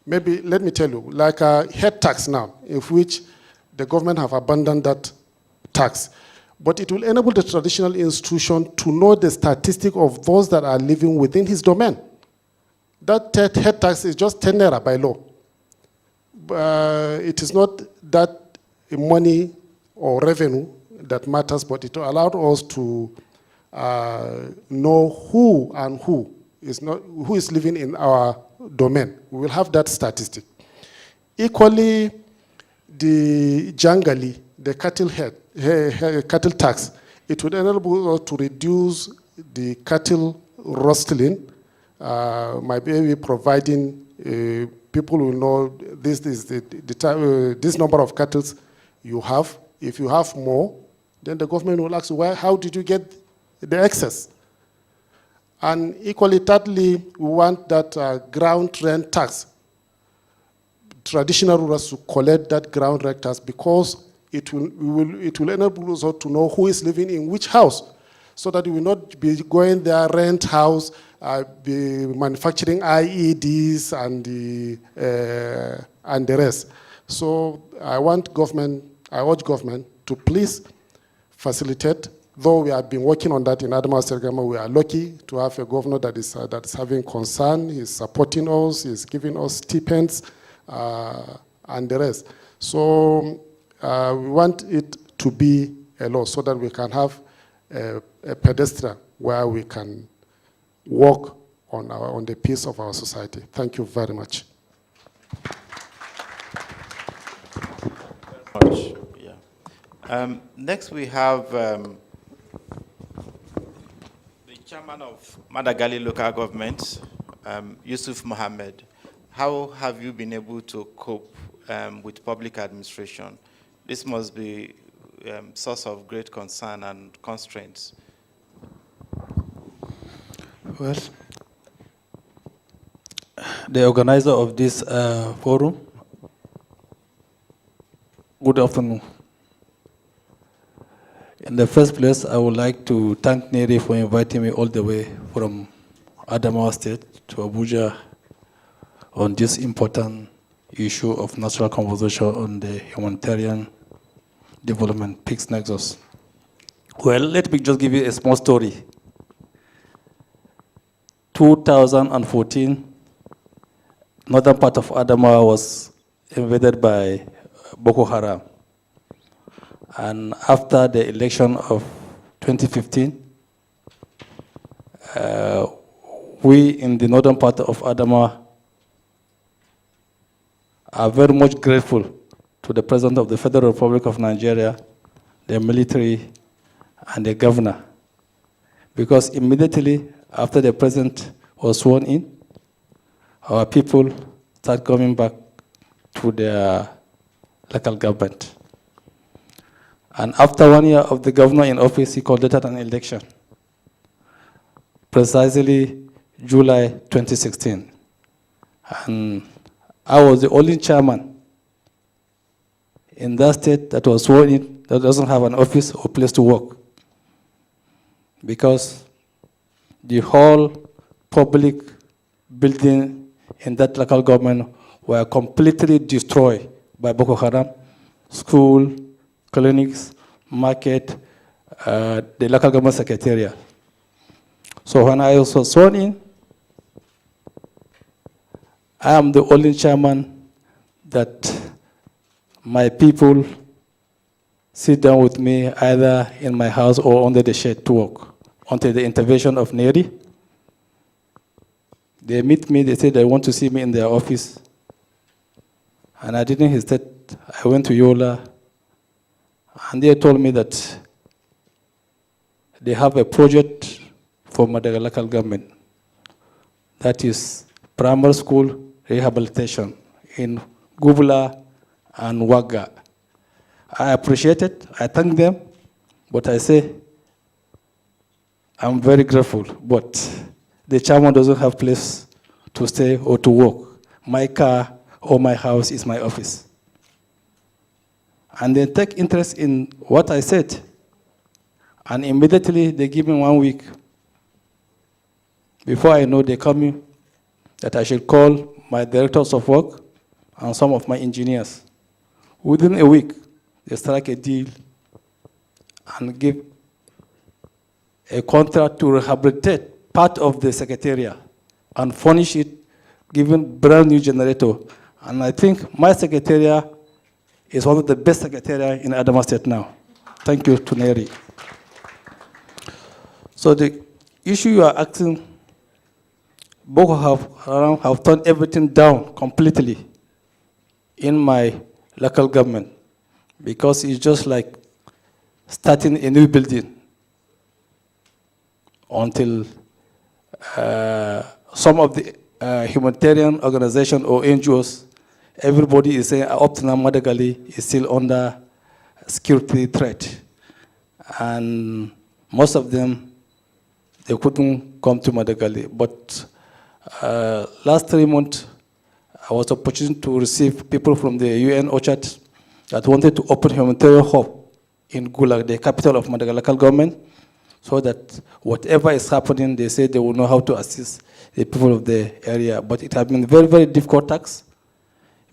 Speaker 4: Maybe, let me tell you, like a head tax now, in which the government have abandoned that tax. But it will enable the traditional institution to know the statistic of those that are living within his domain. That head tax is just 10 naira by law. It is not that money or revenue that matters, but it allowed us to know who is living in our domain. We will have that statistic. Equally, the jangali, the cattle tax, it would enable us to reduce the cattle rustling, maybe providing people will know this is this number of cattle you have. If you have more, then the government will ask, how did you get the excess? And equally, thirdly, we want that ground rent tax. Traditional rulers to collect that ground rent tax because it will enable us to know who is living in which house. so that we will not be going there, rent house, be manufacturing IEDs and the rest. So I urge government to please facilitate. Though we have been working on that in Adamawa State Government, we are lucky to have a governor that is having concern. He's supporting us. He's giving us stipends and the rest. So we want it to be a law so that we can have a pedestrian where we can walk on the peace of our society. Thank you very much.
Speaker 1: Next, we have the chairman of Madagali local government, Yusuf Mohammed. How have you been able to cope with public administration? This must be a source of great concern and constraints.
Speaker 5: Well, the organizer of this forum, good afternoon. In the first place, I would like to thank Neri for inviting me all the way from Adamawa State to Abuja on this important issue of national conversation on the humanitarian development peace nexus. Well, let me just give you a small story. 2014, northern part of Adamawa was invaded by Boko Haram. And after the election of 2015, we in the northern part of Adamawa are very much grateful to the President of the Federal Republic of Nigeria, the military, and the governor. Because immediately after the President was sworn in, our people start coming back to their local government. And after 1 year of the governor in office, he conducted an election, precisely July 2016. And I was the only chairman in that state that was sworn in that doesn't have an office or place to work. Because the whole public building in that local government were completely destroyed by Boko Haram. School, clinics, market, the local government secretariat. So when I was sworn in, I am the only chairman that my people sit down with me either in my house or under the shade to work until the intervention of Neri. They meet me, they say they want to see me in their office. And I didn't hesitate. I went to Yola, and they told me that they have a project for Madagali local government. That is primary school rehabilitation in Gubula and Waga. I appreciate it, I thank them, but I say, I'm very grateful, but the chairman doesn't have place to stay or to work. My car or my house is my office. And they take interest in what I said. And immediately they give me 1 week. Before I know, they call me that I should call my directors of work and some of my engineers. Within a week, they strike a deal and give a contract to rehabilitate part of the secretariat and furnish it, giving brand new generator. And I think my secretariat is one of the best secretariat in Adamawa State now. Thank you to Neri. So the issue you are asking, Boko Haram have turned everything down completely in my local government because it's just like starting a new building until some of the humanitarian organization or NGOs, everybody is saying up to now Madagali is still under security threat. And most of them, they couldn't come to Madagali. But last 3 months, I was opportunity to receive people from the UN Orchard that wanted to open humanitarian hub in Gulag, the capital of Madagali local government, so that whatever is happening, they say they will know how to assist the people of the area. But it has been very, very difficult task,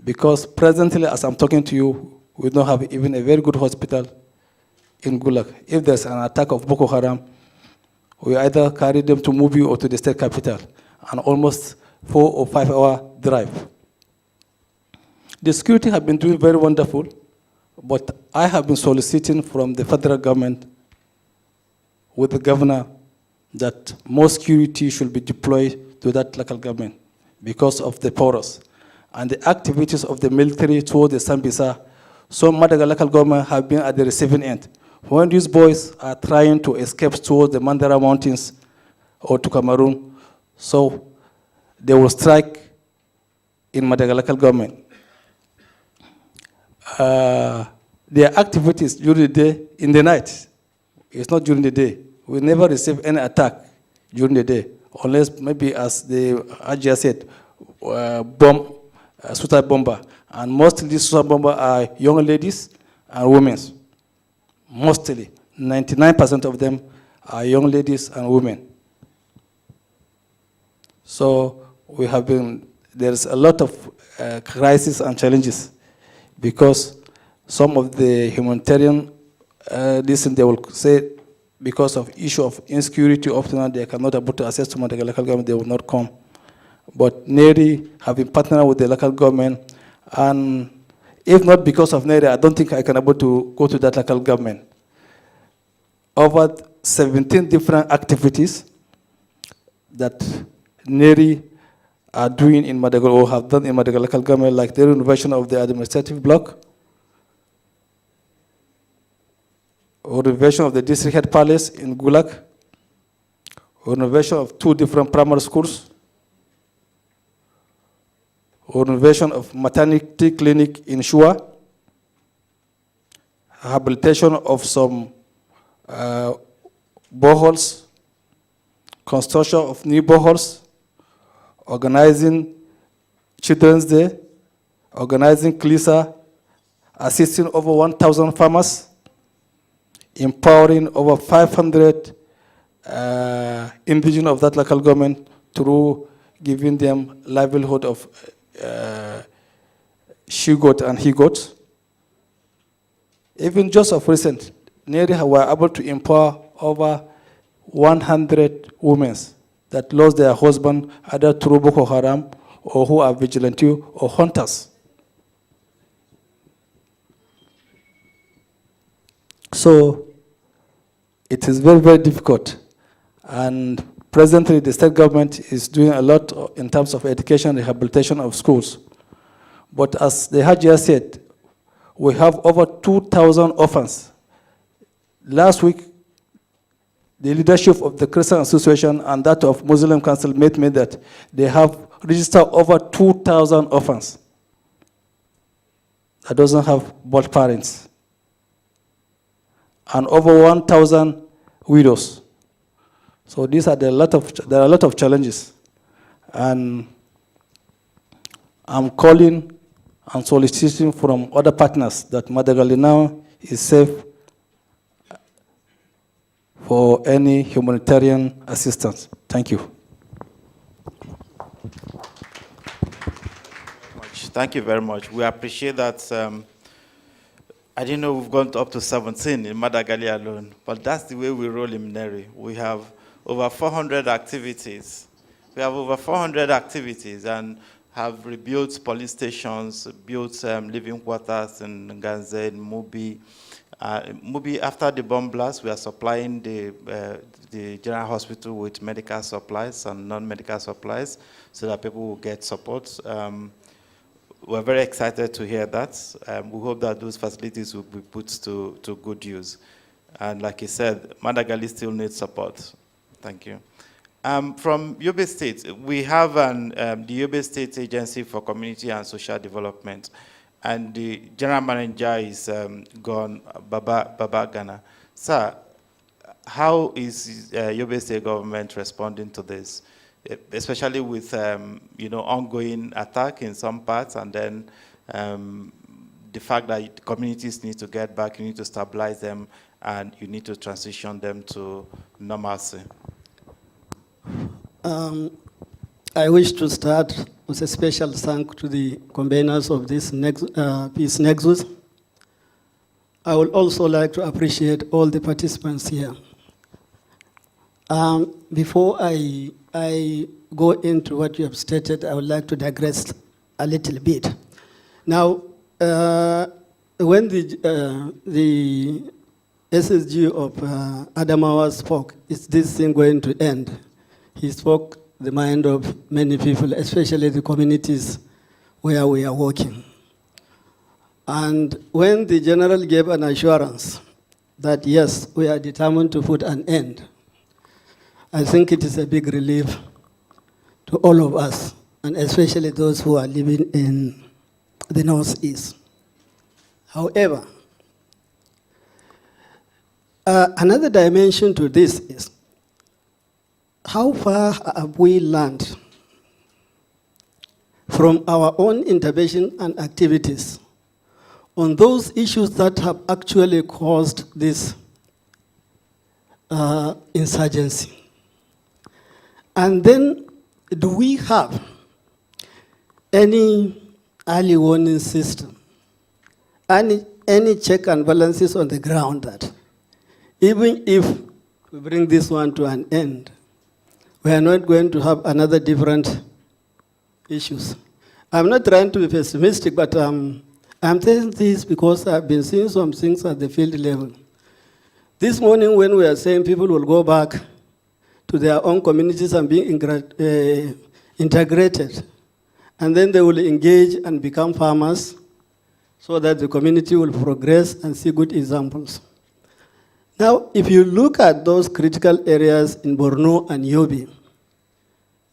Speaker 5: because presently, as I'm talking to you, we don't have even a very good hospital in Gulag. If there's an attack of Boko Haram, we either carry them to Mubi or to the state capital, and almost 4 or 5 hour drive. The security have been doing very wonderful, but I have been soliciting from the federal government with the governor that more security should be deployed to that local government because of the porous and the activities of the military toward the Sambisa. Some Madagascar local government have been at the receiving end. When these boys are trying to escape towards the Mandara Mountains or to Cameroon, so they will strike in Madagascar local government. Their activities during the day, in the night. It's not during the day. We never receive any attack during the day, unless maybe, as the Ajia said, suicide bomber. And mostly these suicide bombers are young ladies and women. Mostly, 99% of them are young ladies and women. So we have been, there's a lot of crises and challenges, because some of the humanitarian, they will say, because of issue of insecurity, often they cannot able to access to Madagascar local government, they will not come. But NERI have been partnering with the local government, and if not because of NERI, I don't think I can able to go to that local government. Over 17 different activities that NERI are doing in Madagascar, or have done in Madagascar local government, like the renovation of the administrative block, or renovation of the district head palace in Gulag, or renovation of 2 different primary schools, or renovation of maternity clinic in Shua, rehabilitation of some boreholes, construction of new boreholes, organizing Children's Day, organizing CLISA, assisting over 1,000 farmers, empowering over 500 indigenous of that local government through giving them livelihood of she-goat and he-goat. Even just of recent, NERI were able to empower over 100 women that lost their husband either through Boko Haram or who are vigilante or hunters. So it is very, very difficult. And presently, the state government is doing a lot in terms of education, rehabilitation of schools. But as the Hajia said, we have over 2,000 orphans. Last week, the leadership of the Christian Association and that of Muslim Council made me that they have registered over 2,000 orphans that doesn't have both parents, and over 1,000 widows. So these are there are a lot of challenges, and I'm calling and soliciting from other partners that Madagascar now is safe for any humanitarian assistance. Thank you.
Speaker 1: Thank you very much. We appreciate that. I didn't know we've gone up to 17 in Madagascar alone, but that's the way we roll in NERI. We have over 400 activities. We have over 400 activities and have rebuilt police stations, built living quarters in Nganze, in Mubi. Mubi, after the bomb blast, we are supplying the general hospital with medical supplies and non-medical supplies so that people will get support. We're very excited to hear that. We hope that those facilities will be put to good use. And like you said, Madagascar still needs support. Thank you. From Yobe State, we have the Yobe State Agency for Community and Social Development, and the general manager is gone, Baba Ghana. Sir, how is Yobe State government responding to this, especially with ongoing attack in some parts, and then the fact that communities need to get back, you need to stabilize them, and you need to transition them to normalcy.
Speaker 6: I wish to start with a special thank to the conveners of this Peace Nexus. I would also like to appreciate all the participants here. Before I go into what you have stated, I would like to digress a little bit. Now, when the SSG of Adamawa spoke, is this thing going to end? He spoke the mind of many people, especially the communities where we are working. And when the general gave an assurance that yes, we are determined to put an end, I think it is a big relief to all of us, and especially those who are living in the Northeast. However, another dimension to this is, how far have we learned from our own intervention and activities on those issues that have actually caused this insurgency? And then, do we have any early warning system, any check and balances on the ground that even if we bring this one to an end, we are not going to have another different issues? I'm not trying to be pessimistic, but I'm saying this because I've been seeing some things at the field level. This morning when we are saying people will go back to their own communities and be integrated, and then they will engage and become farmers so that the community will progress and see good examples. Now, if you look at those critical areas in Borno and Yobe,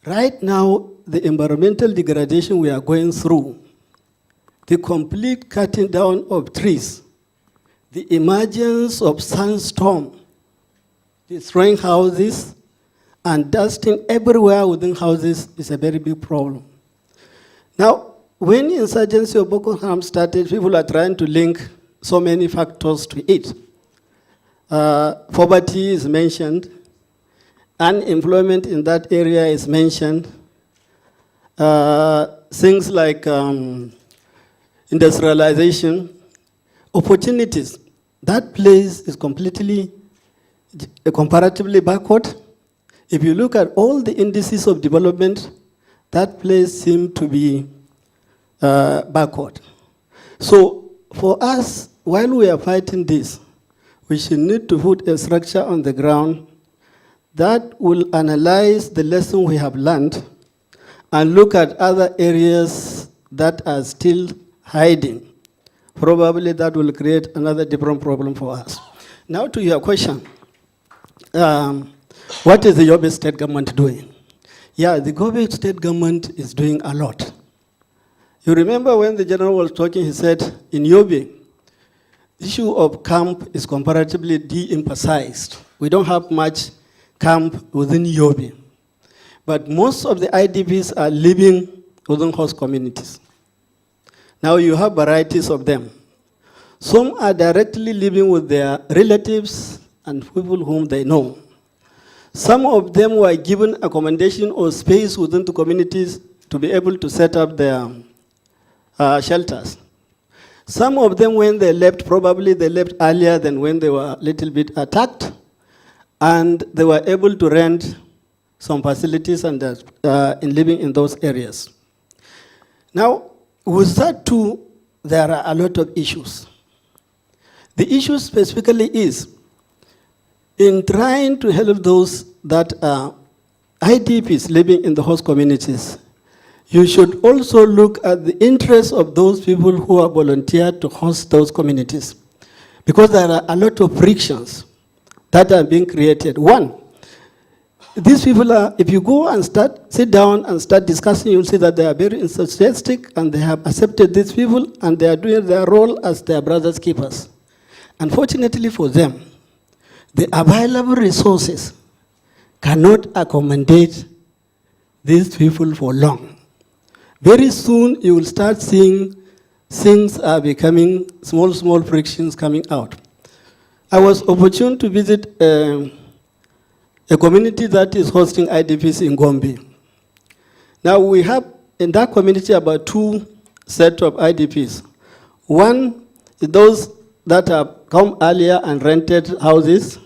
Speaker 6: right now, the environmental degradation we are going through, the complete cutting down of trees, the emergence of sandstorm, destroying houses and dusting everywhere within houses is a very big problem. Now, when insurgency of Boko Haram started, people are trying to link so many factors to it. Poverty is mentioned, unemployment in that area is mentioned, things like industrialization, opportunities. That place is comparatively backward. If you look at all the indices of development, that place seems to be backward. So for us, while we are fighting this, we should need to put a structure on the ground that will analyze the lesson we have learned and look at other areas that are still hiding. Probably that will create another different problem for us. Now to your question, what is the Yobe state government doing? Yeah, the Yobe state government is doing a lot. You remember when the general was talking, he said in Yobe, the issue of camp is comparatively de-emphasized. We don't have much camp within Yobe. But most of the IDPs are living within host communities. Now you have varieties of them. Some are directly living with their relatives and people whom they know. Some of them were given accommodation or space within the communities to be able to set up their shelters. Some of them, when they left, probably they left earlier than when they were a little bit attacked, and they were able to rent some facilities and in living in those areas. Now, with that too, there are a lot of issues. The issue specifically is in trying to help those that are IDPs living in the host communities. You should also look at the interests of those people who are volunteered to host those communities, because there are a lot of frictions that are being created. One, these people are, if you go and sit down and start discussing, you'll see that they are very enthusiastic and they have accepted these people and they are doing their role as their brothers' keepers. Unfortunately for them, the available resources cannot accommodate these people for long. Very soon, you will start seeing things are becoming small frictions coming out. I was opportune to visit a community that is hosting IDPs in Gombe. Now we have in that community about two sets of IDPs. One is those that have come earlier and rented houses.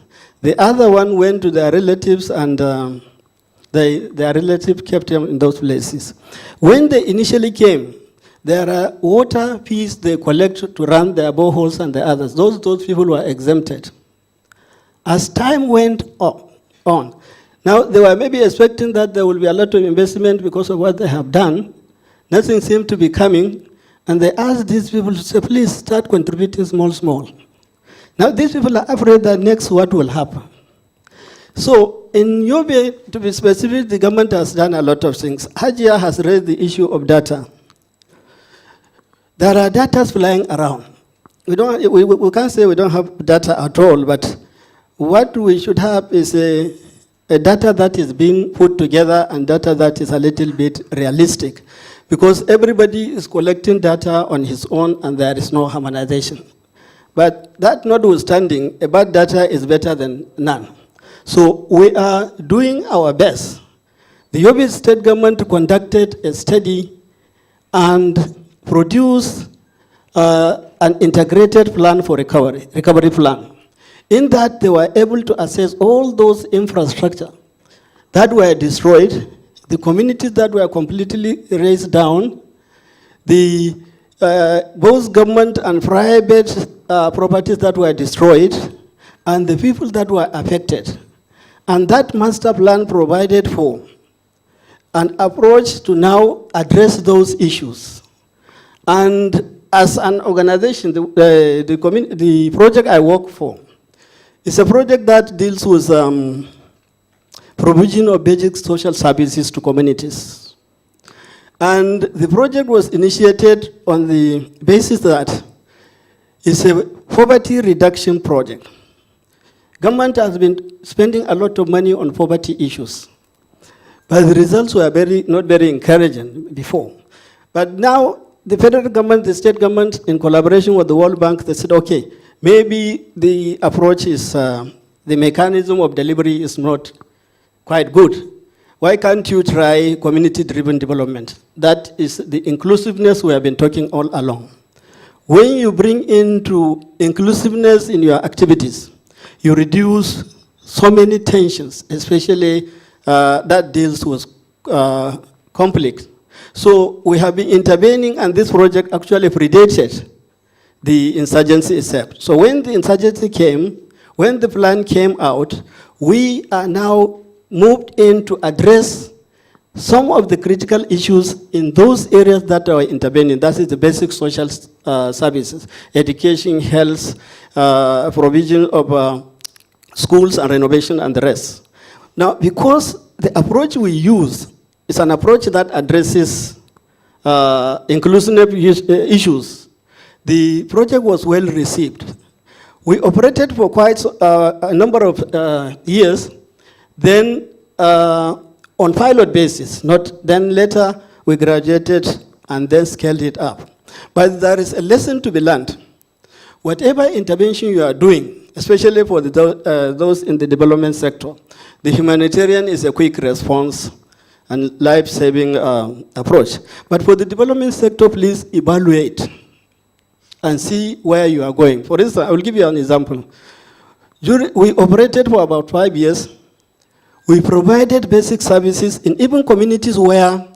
Speaker 6: The other one went to their relatives and their relatives kept them in those places. When they initially came, there are water fees they collect to run their boreholes and the others. Those people were exempted. As time went on, now they were maybe expecting that there will be a lot of investment because of what they have done. Nothing seemed to be coming, and they asked these people to say, please start contributing small. Now these people are afraid that next what will happen. So in Yobe, to be specific, the government has done a lot of things. Hajia has raised the issue of data. There are data flying around. We can't say we don't have data at all, but what we should have is a data that is being put together and data that is a little bit realistic, because everybody is collecting data on his own and there is no harmonization. But that notwithstanding, a bad data is better than none. So we are doing our best. The Yobe state government conducted a study and produced an integrated plan for recovery plan. In that, they were able to assess all those infrastructure that were destroyed, the communities that were completely razed down, both government and private properties that were destroyed, and the people that were affected. And that master plan provided for an approach to now address those issues. And as an organization, the project I work for is a project that deals with provision of basic social services to communities. And the project was initiated on the basis that it's a poverty reduction project. Government has been spending a lot of money on poverty issues, but the results were not very encouraging before. But now the federal government, the state government, in collaboration with the World Bank, they said, okay, maybe the approach is, the mechanism of delivery is not quite good. Why can't you try community-driven development? That is the inclusiveness we have been talking all along. When you bring into inclusiveness in your activities, you reduce so many tensions, especially that deals with conflict. So we have been intervening, and this project actually predated the insurgency itself. So when the insurgency came, when the plan came out, we are now moved in to address some of the critical issues in those areas that are intervening. That is the basic social services, education, health, provision of schools and renovation and the rest. Now, because the approach we use is an approach that addresses inclusive issues, the project was well received. We operated for quite a number of years, then on pilot basis, then later we graduated and then scaled it up. But there is a lesson to be learned. Whatever intervention you are doing, especially for those in the development sector, the humanitarian is a quick response and life-saving approach. But for the development sector, please evaluate and see where you are going. For instance, I will give you an example. We operated for about 5 years. We provided basic services in even communities where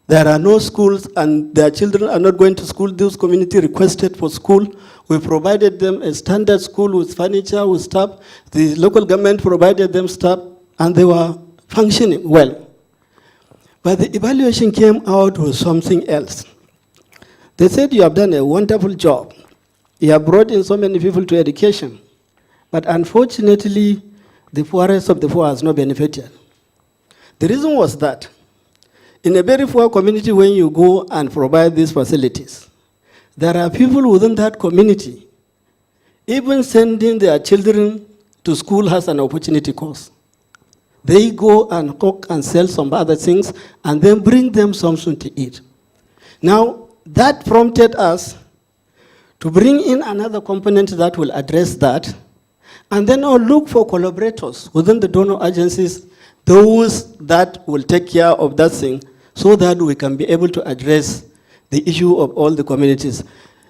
Speaker 6: there are no schools and their children are not going to school. Those communities requested for school. We provided them a standard school with furniture, with stuff. The local government provided them stuff, and they were functioning well. But the evaluation came out with something else. They said, you have done a wonderful job. You have brought in so many people to education. But unfortunately, the poorest of the poor has not benefited. The reason was that in a very poor community, when you go and provide these facilities, there are people within that community, even sending their children to school has an opportunity cost. They go and cook and sell some other things and then bring them something to eat. Now, that prompted us to bring in another component that will address that, and then I'll look for collaborators within the donor agencies, those that will take care of that thing, so that we can be able to address the issue of all the communities.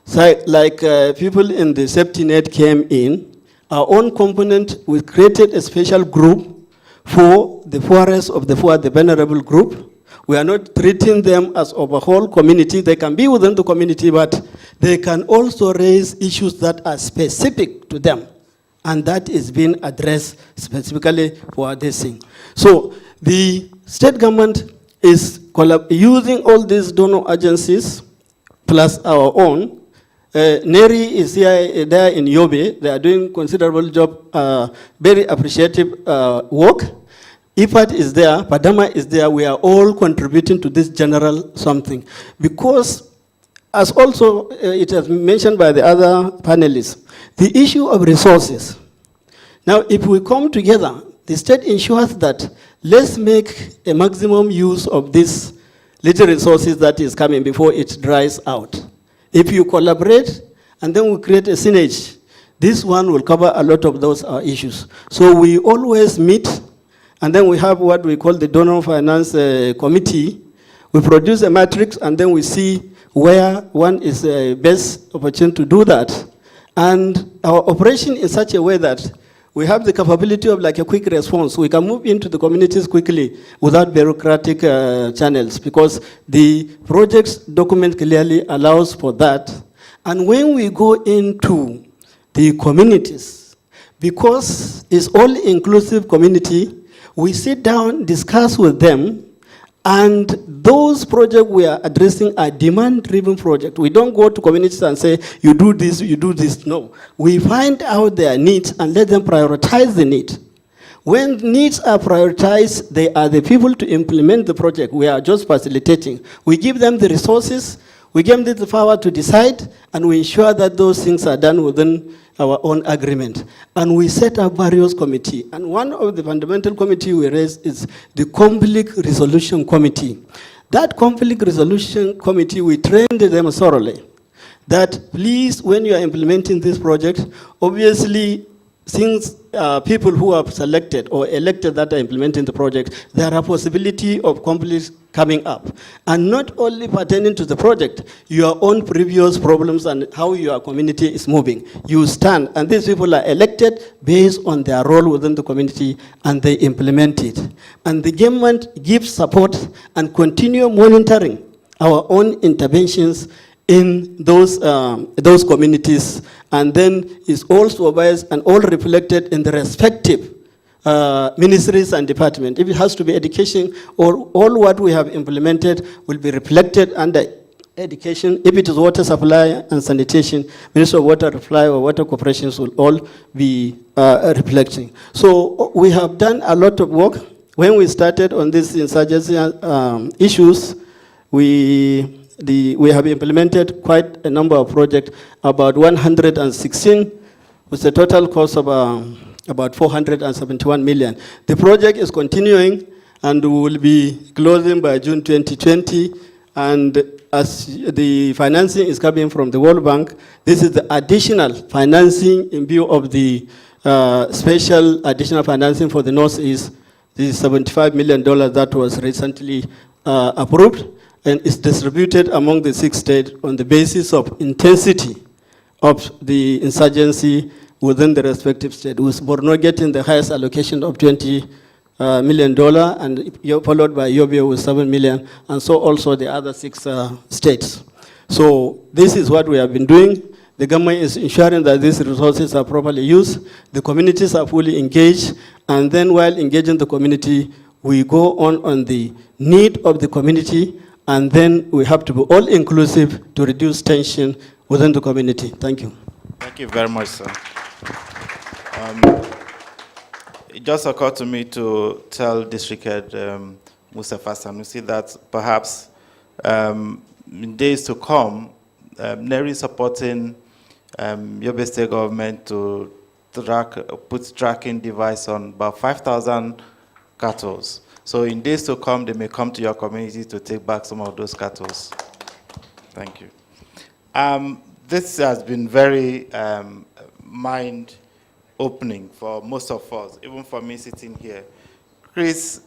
Speaker 6: So, like people in the safety net came in, our own component, we created a special group for the poorest of the poor, the vulnerable group. We are not treating them as of a whole community. They can be within the community, but they can also raise issues that are specific to them. And that is being addressed specifically for this thing. So the state government is using all these donor agencies, plus our own. NERI is here, there in Yobe. They are doing considerable job, very appreciative work. IPAT is there, Padama is there. We are all contributing to this general something. Because, as also it has been mentioned by the other panelists, the issue of resources. Now, if we come together, the state ensures that let's make a maximum use of these little resources that is coming before it dries out. If you collaborate, and then we create a synergy, this one will cover a lot of those issues. So we always meet, and then we have what we call the donor finance committee. We produce a matrix, and then we see where one is best opportunity to do that. And our operation is such a way that we have the capability of like a quick response. We can move into the communities quickly without bureaucratic channels, because the project's document clearly allows for that. And when we go into the communities, because it's all-inclusive community, we sit down, discuss with them, and those projects we are addressing are demand-driven projects. We don't go to communities and say, you do this, you do this. No. We find out their needs and let them prioritize the need. When needs are prioritized, they are the people to implement the project. We are just facilitating. We give them the resources, we give them the power to decide, and we ensure that those things are done within our own agreement. And we set up various committees. And one of the fundamental committees we raised is the Conflict Resolution Committee. That Conflict Resolution Committee, we trained them thoroughly. That please, when you are implementing this project, obviously, since people who are selected or elected that are implementing the project, there are possibility of conflicts coming up. And not only pertaining to the project, your own previous problems and how your community is moving. You stand, and these people are elected based on their role within the community, and they implement it. And the government gives support and continue monitoring our own interventions in those communities, and then is all supervised and all reflected in the respective ministries and departments. If it has to be education, or all what we have implemented will be reflected under education. If it is water supply and sanitation, Ministry of Water Supply or Water Corporations will all be reflecting. So we have done a lot of work. When we started on these insurgency issues, we have implemented quite a number of projects, about 116, with a total cost of about 471 million. The project is continuing, and we will be closing by June 2020. And as the financing is coming from the World Bank, this is the additional financing in view of the special additional financing for the Northeast, the $75 million that was recently approved, and is distributed among the 6 states on the basis of intensity of the insurgency within the respective state, with Borno getting the highest allocation of $20 million, and followed by Yobe with 7 million, and so also the other 6 states. So this is what we have been doing. The government is ensuring that these resources are properly used, the communities are fully engaged, and then while engaging the community, we go on the need of the community, and then we have to be all inclusive to reduce tension within the community. Thank you.
Speaker 1: Thank you very much, sir. It just occurred to me to tell District Head Mustafa Sanusi that perhaps in days to come, NERI is supporting Yobe State government to put tracking device on about 5,000 cattle. So in days to come, they may come to your community to take back some of those cattle. Thank you. this has been very mind-opening for most of us, even for me sitting here. Chris,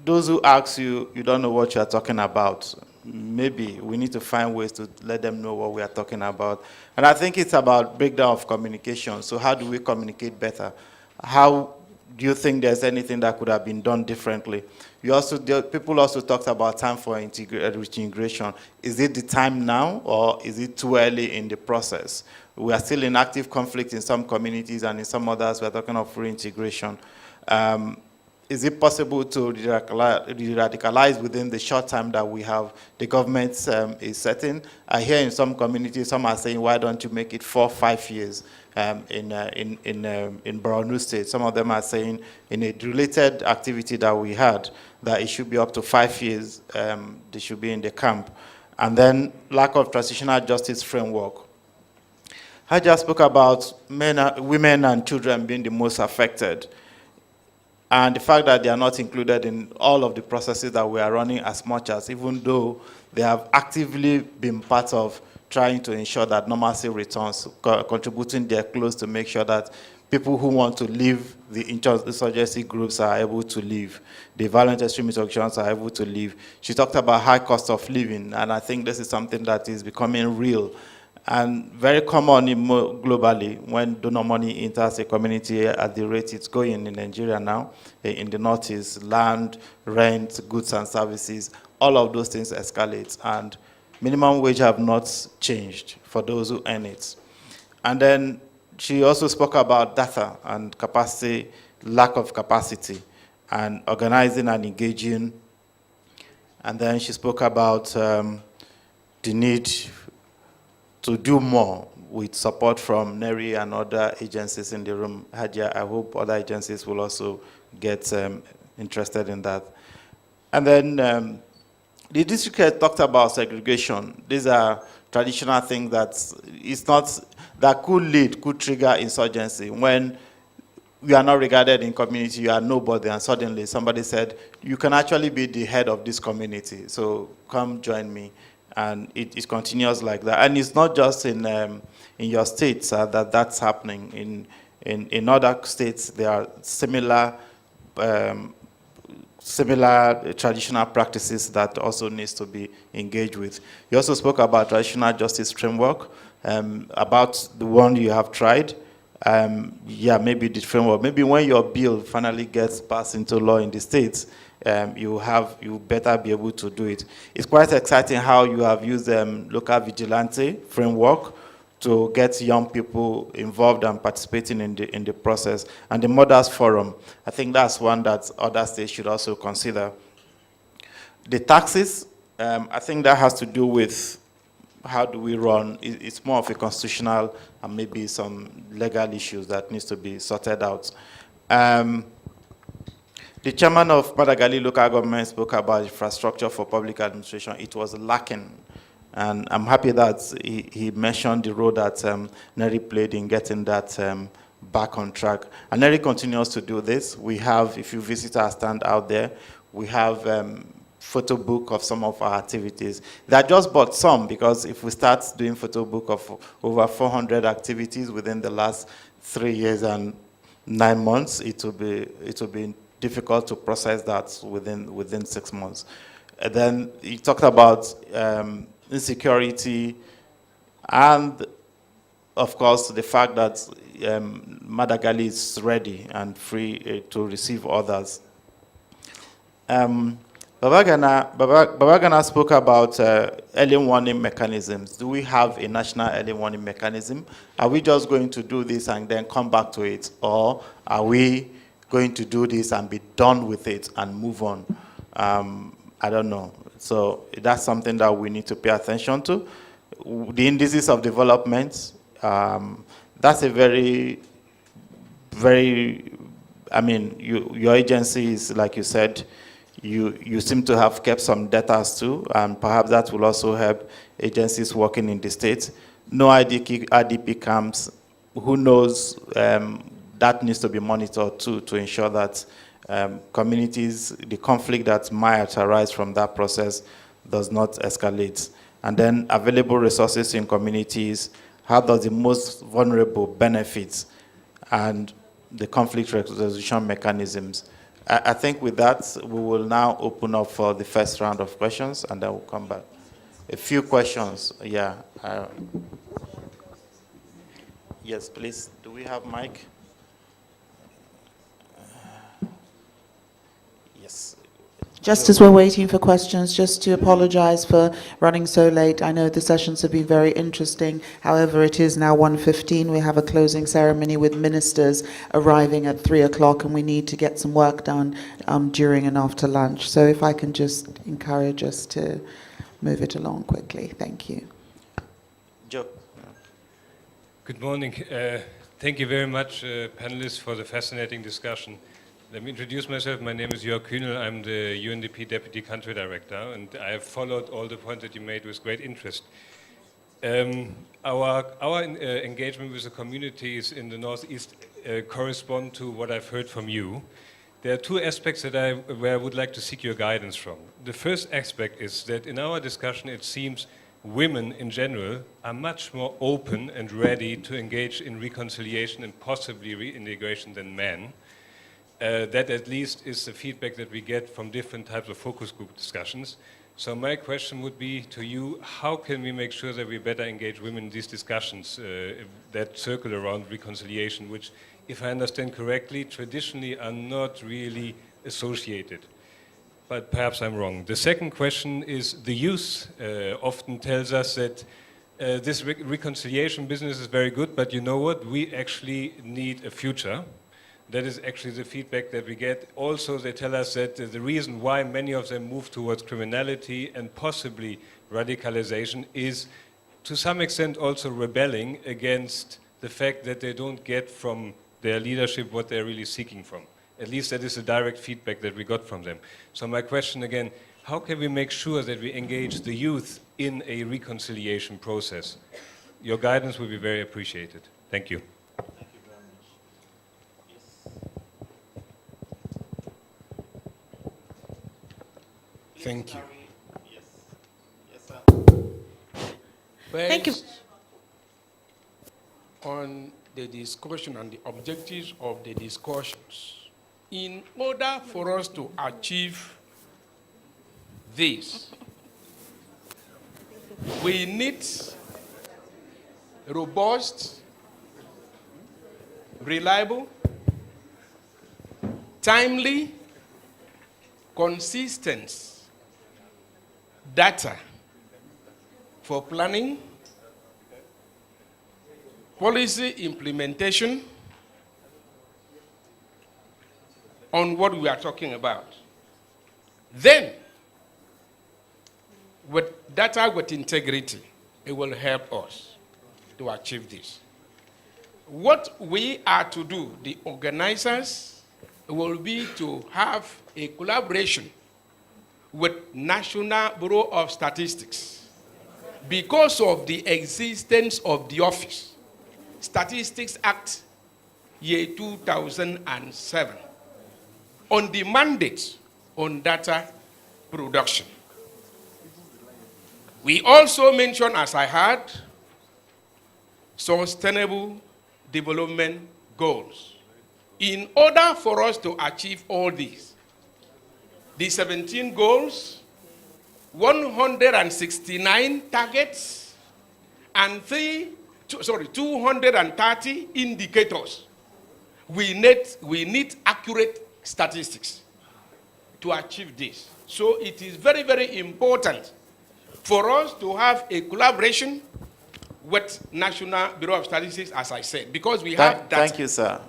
Speaker 1: those who ask you, you don't know what you are talking about, maybe we need to find ways to let them know what we are talking about. And I think it's about breakdown of communication. So how do we communicate better? How do you think there's anything that could have been done differently? People also talked about time for integration. Is it the time now, or is it too early in the process? We are still in active conflict in some communities, and in some others we're talking of reintegration. Is it possible to radicalize within the short time that we have, the government is setting? I hear in some communities, some are saying, why don't you make it 4 or 5 years in Borno State? Some of them are saying, in a related activity that we had, that it should be up to 5 years, they should be in the camp. And then lack of transitional justice framework. I just spoke about women and children being the most affected, and the fact that they are not included in all of the processes that we are running as much as, even though they have actively been part of trying to ensure that normalcy returns, contributing their close to make sure that people who want to leave the insurgency groups are able to leave, the violent extremist organizations are able to leave. She talked about high cost of living, and I think this is something that is becoming real and very common globally when donor money enters a community at the rate it's going in Nigeria now. In the Northeast, land, rent, goods and services, all of those things escalate, and minimum wage have not changed for those who earn it. And then she also spoke about data and capacity, lack of capacity, and organizing and engaging. And then she spoke about the need to do more with support from NERI and other agencies in the room. Hadia, I hope other agencies will also get interested in that. And then the district head talked about segregation. These are traditional things that could trigger insurgency. When you are not regarded in community, you are nobody, and suddenly somebody said, you can actually be the head of this community, so come join me. And it continues like that. And it's not just in your states that's happening. In other states, there are similar traditional practices that also needs to be engaged with. You also spoke about traditional justice framework, about the one you have tried. Yeah, maybe the framework. Maybe when your bill finally gets passed into law in the states, you better be able to do it. It's quite exciting how you have used local vigilante framework to get young people involved and participating in the process. And the Mothers Forum, I think that's one that other states should also consider. The taxes, I think that has to do with how do we run. It's more of a constitutional and maybe some legal issues that needs to be sorted out. The chairman of Madagali local government spoke about infrastructure for public administration. It was lacking. And I'm happy that he mentioned the role that NERI played in getting that back on track. And NERI continues to do this. We have, if you visit our stand out there, we have photo book of some of our activities. They just bought some, because if we start doing photo book of over 400 activities within the last 3 years and 9 months, it will be difficult to process that within 6 months. And then he talked about insecurity, and of course the fact that Madagali is ready and free to receive others. Babagana spoke about early warning mechanisms. Do we have a national early warning mechanism? Are we just going to do this and then come back to it, or are we going to do this and be done with it and move on? I don't know. So that's something that we need to pay attention to. The indices of development, that's a very, I mean, your agency is, like you said, you seem to have kept some data too, and perhaps that will also help agencies working in the States. No IDP camps, who knows, that needs to be monitored too, to ensure that communities, the conflict that might arise from that process does not escalate. And then available resources in communities, how does the most vulnerable benefit and the conflict resolution mechanisms. I think with that, we will now open up for the first round of questions, and then we'll come back. A few questions, yeah. Yes, please. Do we have mic? Yes.
Speaker 7: Just as we're waiting for questions, just to apologize for running so late. I know the sessions have been very interesting. However, it is now 1:15. We have a closing ceremony with ministers arriving at 3 o'clock, and we need to get some work done during and after lunch. So if I can just encourage us to move it along quickly. Thank you.
Speaker 1: Joe.
Speaker 8: Good morning. Thank you very much, panelists, for the fascinating discussion. Let me introduce myself. My name is Jörg Kühnel. I'm the UNDP Deputy Country Director, and I have followed all the points that you made with great interest. Our engagement with the communities in the Northeast correspond to what I've heard from you. There are two aspects where I would like to seek your guidance from. The first aspect is that in our discussion, it seems women in general are much more open and ready to engage in reconciliation and possibly reintegration than men. That at least is the feedback that we get from different types of focus group discussions. So my question would be to you, how can we make sure that we better engage women in these discussions that circle around reconciliation, which, if I understand correctly, traditionally are not really associated? But perhaps I'm wrong. The second question is the youth often tells us that this reconciliation business is very good, but you know what? We actually need a future. That is actually the feedback that we get. Also, they tell us that the reason why many of them move towards criminality and possibly radicalization is, to some extent, also rebelling against the fact that they don't get from their leadership what they're really seeking from. At least that is the direct feedback that we got from them. So my question again, how can we make sure that we engage the youth in a reconciliation process? Your guidance will be very appreciated. Thank you.
Speaker 9: Thank you.
Speaker 1: Yes. Yes, sir.
Speaker 9: Thank
Speaker 7: you.
Speaker 9: On the discussion and the objectives of the discussions, in order for us to achieve this, we need robust, reliable, timely, consistent data for planning, policy implementation on what we are talking about. Then, with data with integrity, it will help us to achieve this. What we are to do, the organizers, will be to have a collaboration with National Bureau of Statistics. Because of the existence of the office, Statistics Act, year 2007, on the mandate on data production. We also mention, as I had, sustainable development goals. In order for us to achieve all these, the 17 goals, 169 targets, and 230 indicators. We need accurate statistics to achieve this. So it is very, very important for us to have a collaboration with National Bureau of Statistics, as I said, because we have data.
Speaker 1: Thank you, sir.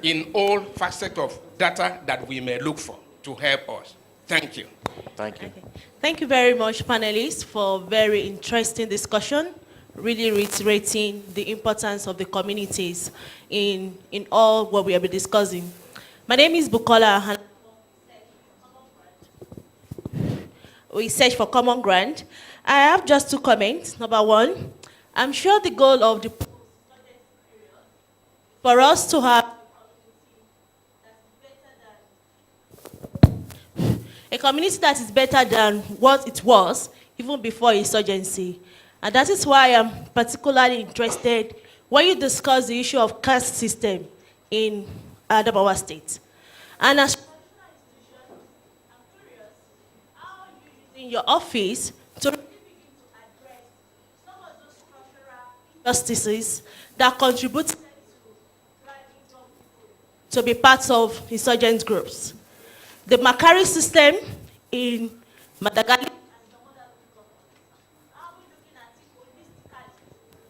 Speaker 9: In all facets of data that we may look for to help us. Thank you.
Speaker 1: Thank you.
Speaker 10: Okay. Thank you very much, panelists, for very interesting discussion, really reiterating the importance of the communities in all what we have been discussing. My name is Bukola. We search for common ground. I have just two comments. Number one, I'm sure the goal of the for us to have a community that is better than what it was even before insurgency. And that is why I'm particularly interested when you discuss the issue of caste system in Adamawa State. And as in your office to really begin to address some of those structural injustices that contribute to be part of insurgent groups. The Makari system in Madagascar,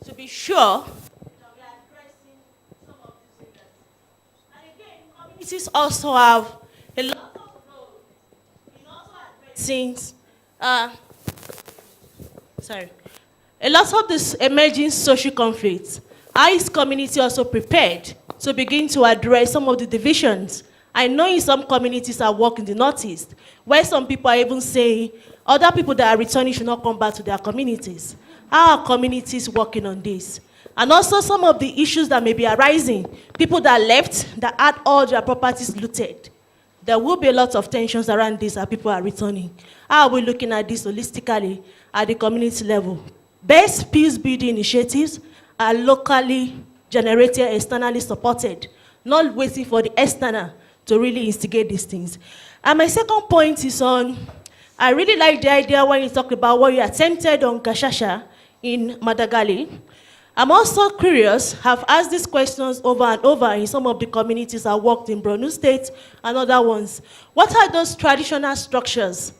Speaker 10: to be sure that we are addressing some of these areas. And again, communities also have a lot of role in also addressing, a lot of these emerging social conflicts. How is community also prepared to begin to address some of the divisions? I know in some communities I work in the Northeast, where some people are even saying other people that are returning should not come back to their communities. How are communities working on this? And also some of the issues that may be arising, people that left, that had all their properties looted. There will be a lot of tensions around this as people are returning. How are we looking at this holistically at the community level? Best peace-building initiatives are locally generated, externally supported, not waiting for the external to really instigate these things. And my second point is on, I really like the idea when you talk about what you attempted on Gashasha in Madagali. I'm also curious, have asked these questions over and over in some of the communities I worked in Borno State and other ones. What are those traditional structures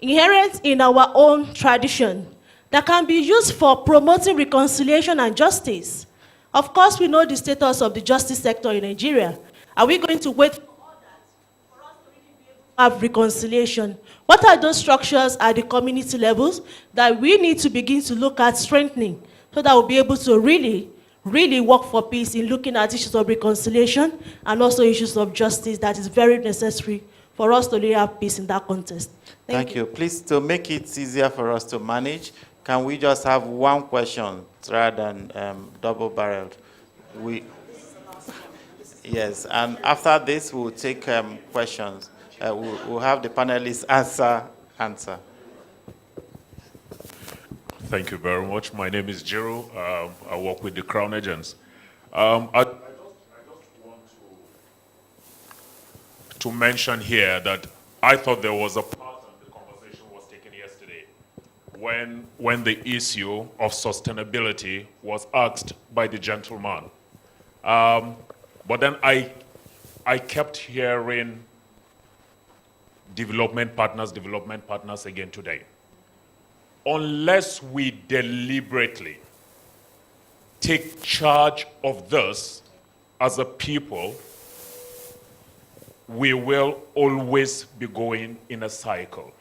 Speaker 10: inherent in our own tradition that can be used for promoting reconciliation and justice? Of course, we know the status of the justice sector in Nigeria. Are we going to wait for others for us to really be able to have reconciliation? What are those structures at the community levels that we need to begin to look at strengthening so that we'll be able to really, really work for peace in looking at issues of reconciliation and also issues of justice that is very necessary for us to really have peace in that context?
Speaker 1: Thank you. Please, to make it easier for us to manage, can we just have one question rather than double-barreled? Yes, and after this, we'll take questions. We'll have the panelists answer.
Speaker 11: Thank you very much. My name is Jiro. I work with the Crown Agents. I just want to mention here that I thought there was a part of the conversation was taken yesterday when the issue of sustainability was asked by the gentleman. But then I kept hearing development partners again today. Unless we deliberately take charge of this as a people, we will always be going in a cycle.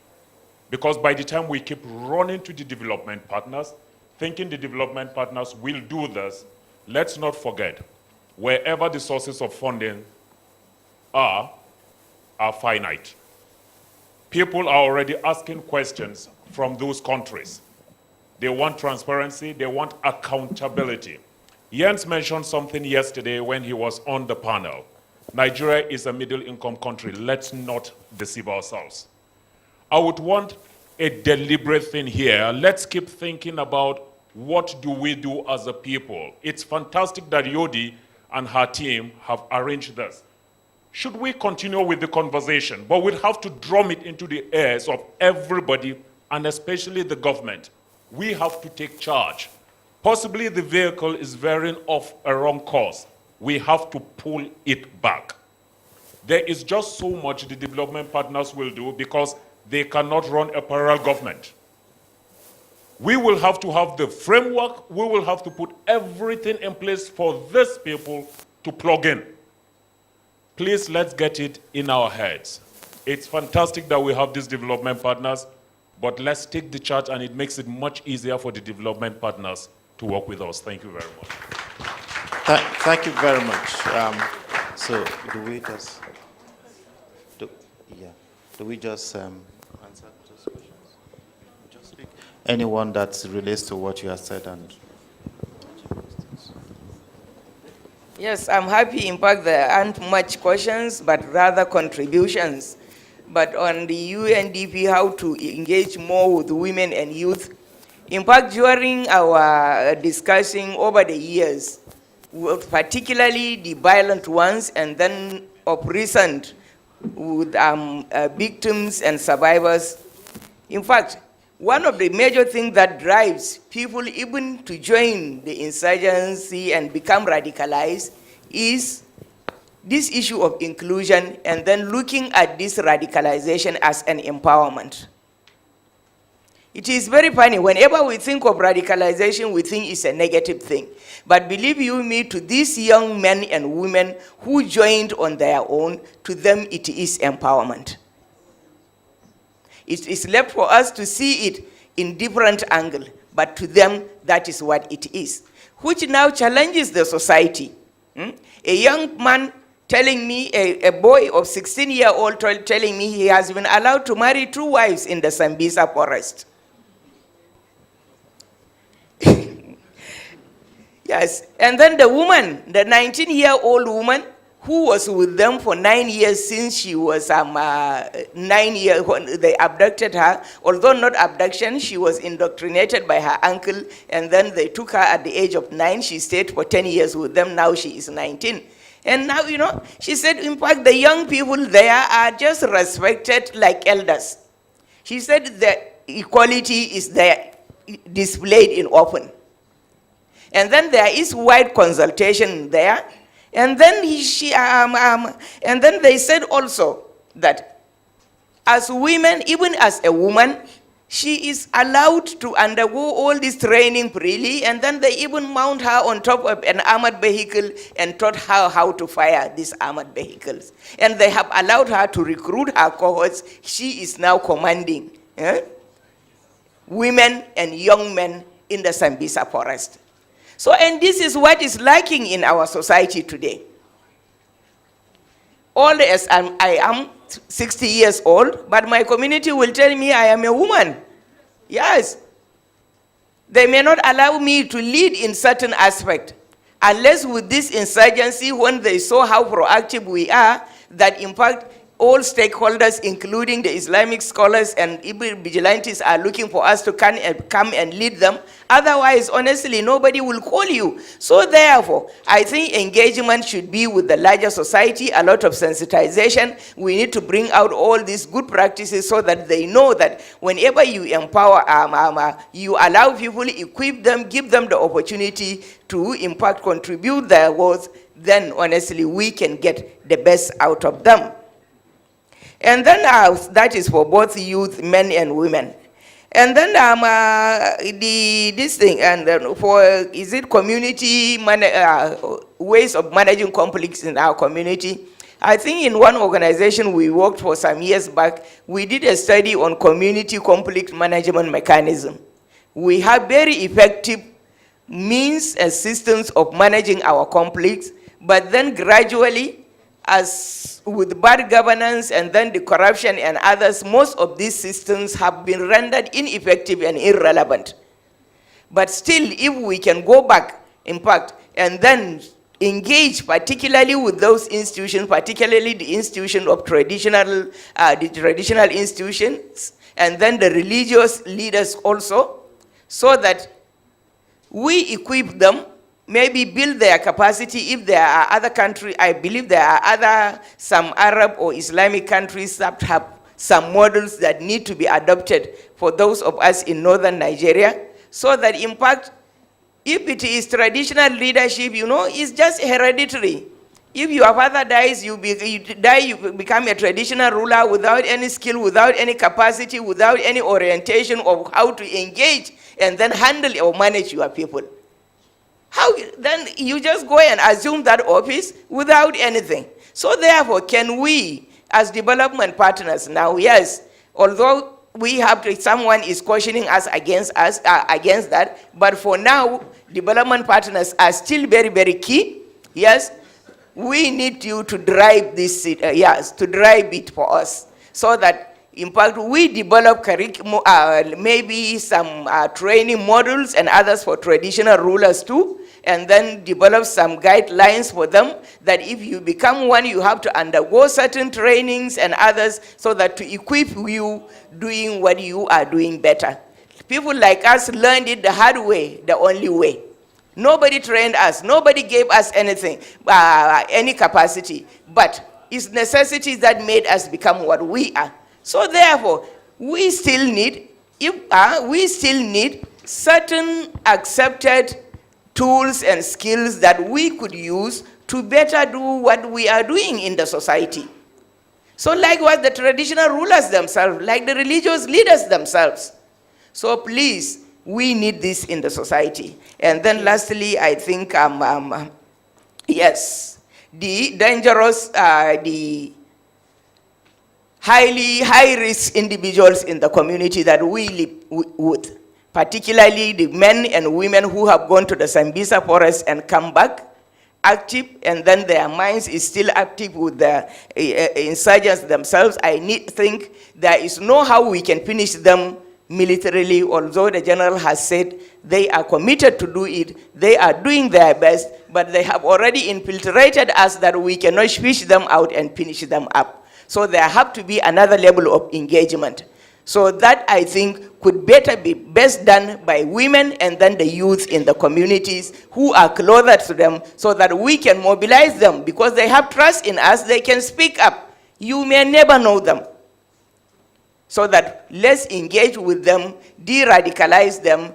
Speaker 11: Because by the time we keep running to the development partners, thinking the development partners will do this, let's not forget, wherever the sources of funding are finite. People are already asking questions from those countries. They want transparency, they want accountability. Jens mentioned something yesterday when he was on the panel. Nigeria is a middle-income country. Let's not deceive ourselves. I would want a deliberate thing here. Let's keep thinking about what do we do as a people. It's fantastic that Yodi and her team have arranged this. Should we continue with the conversation? But we'd have to drum it into the ears of everybody, and especially the government. We have to take charge. Possibly the vehicle is veering off a wrong course. We have to pull it back. There is just so much the development partners will do because they cannot run a parallel government. We will have to have the framework. We will have to put everything in place for these people to plug in. Please, let's get it in our heads. It's fantastic that we have these development partners, but let's take the charge, and it makes it much easier for the development partners to work with us. Thank you very much.
Speaker 1: Thank you very much. So do we just answer those questions? Just speak. Anyone that relates to what you have said and.
Speaker 3: Yes, I'm happy. In fact, there aren't much questions, but rather contributions. But on the UNDP, how to engage more with women and youth, In fact, during our discussion over the years, particularly the violent ones, and then of recent with victims and survivors. In fact, one of the major things that drives people even to join the insurgency and become radicalized is this issue of inclusion, and then looking at this radicalization as an empowerment. It is very funny, whenever we think of radicalization, we think it's a negative thing. But believe you me, to these young men and women who joined on their own, to them it is empowerment. It is left for us to see it in different angle, but to them, that is what it is, which now challenges the society. A young man telling me, a boy of 16-year-old telling me he has been allowed to marry 2 wives in the Sambisa forest. Yes, and then the woman, the 19-year-old woman, who was with them for 9 years since she was 9 years when they abducted her. Although not abduction, she was indoctrinated by her uncle, and then they took her at the age of 9. She stayed for 10 years with them. Now she is 19. And now, you know, she said, in fact, the young people there are just respected like elders. She said the equality is there, displayed in open. And then there is wide consultation there. And then and then they said also that as women, even as a woman, she is allowed to undergo all this training freely, and then they even mount her on top of an armored vehicle and taught her how to fire these armored vehicles. And they have allowed her to recruit her cohorts. She is now commanding women and young men in the Sambisa forest. So, and this is what is lacking in our society today. All as I am 60 years old, but my community will tell me I am a woman. Yes. They may not allow me to lead in certain aspect, unless with this insurgency, when they saw how proactive we are, that in fact, all stakeholders, including the Islamic scholars and even vigilantes, are looking for us to come and lead them. Otherwise, honestly, nobody will call you. So therefore, I think engagement should be with the larger society, a lot of sensitization. We need to bring out all these good practices so that they know that whenever you empower, you allow people, equip them, give them the opportunity to, in fact, contribute their worth, then honestly, we can get the best out of them. And then that is for both youth, men and women. And then this thing, and then for, is it community, ways of managing conflicts in our community? I think in one organization we worked for some years back, we did a study on community conflict management mechanism. We have very effective means and systems of managing our conflicts, but then gradually, as with bad governance and then the corruption and others, most of these systems have been rendered ineffective and irrelevant. But still, if we can go back, in fact, and then engage particularly with those institutions, particularly the institution of traditional institutions, and then the religious leaders also, so that we equip them, maybe build their capacity. If there are other countries, I believe there are some Arab or Islamic countries that have some models that need to be adopted for those of us in northern Nigeria, so that in fact, if it is traditional leadership, you know, it's just hereditary. If your father dies, you become a traditional ruler without any skill, without any capacity, without any orientation of how to engage and then handle or manage your people. How then you just go and assume that office without anything? So therefore, can we, as development partners now, yes, although we have to, someone is cautioning us against that, but for now, development partners are still very, very key. Yes, we need you to drive this, to drive it for us, so that in fact, we develop curriculum, maybe some training models and others for traditional rulers too, and then develop some guidelines for them that if you become one, you have to undergo certain trainings and others so that to equip you doing what you are doing better. People like us learned it the hard way, the only way. Nobody trained us. Nobody gave us anything, any capacity. But it's necessities that made us become what we are. So therefore, we still need certain accepted tools and skills that we could use to better do what we are doing in the society. So likewise, the traditional rulers themselves, like the religious leaders themselves. So please, we need this in the society. And then lastly, I think, yes, the dangerous, the high-risk individuals in the community that we live with, particularly the men and women who have gone to the Sambisa forest and come back active, and then their minds is still active with the insurgents themselves. I think there is no how we can finish them militarily, although the general has said they are committed to do it, they are doing their best, but they have already infiltrated us that we cannot fish them out and finish them up. So there have to be another level of engagement. So that, I think, could better be best done by women and then the youth in the communities who are closer to them, so that we can mobilize them because they have trust in us, they can speak up. You may never know them. So that let's engage with them, de-radicalize them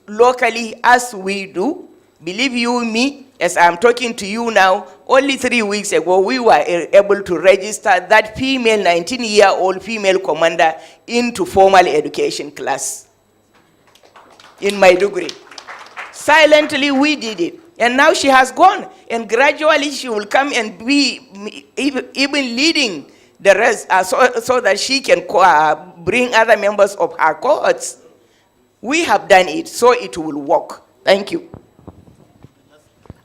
Speaker 3: locally as we do. Believe you me, as I'm talking to you now, only 3 weeks ago, we were able to register that female, 19-year-old female commander into formal education class in Maiduguri. Silently, we did it. And now she has gone. And gradually, she will come and be even leading the rest, so that she can bring other members of her cohorts. We have done it, so it will work. Thank you.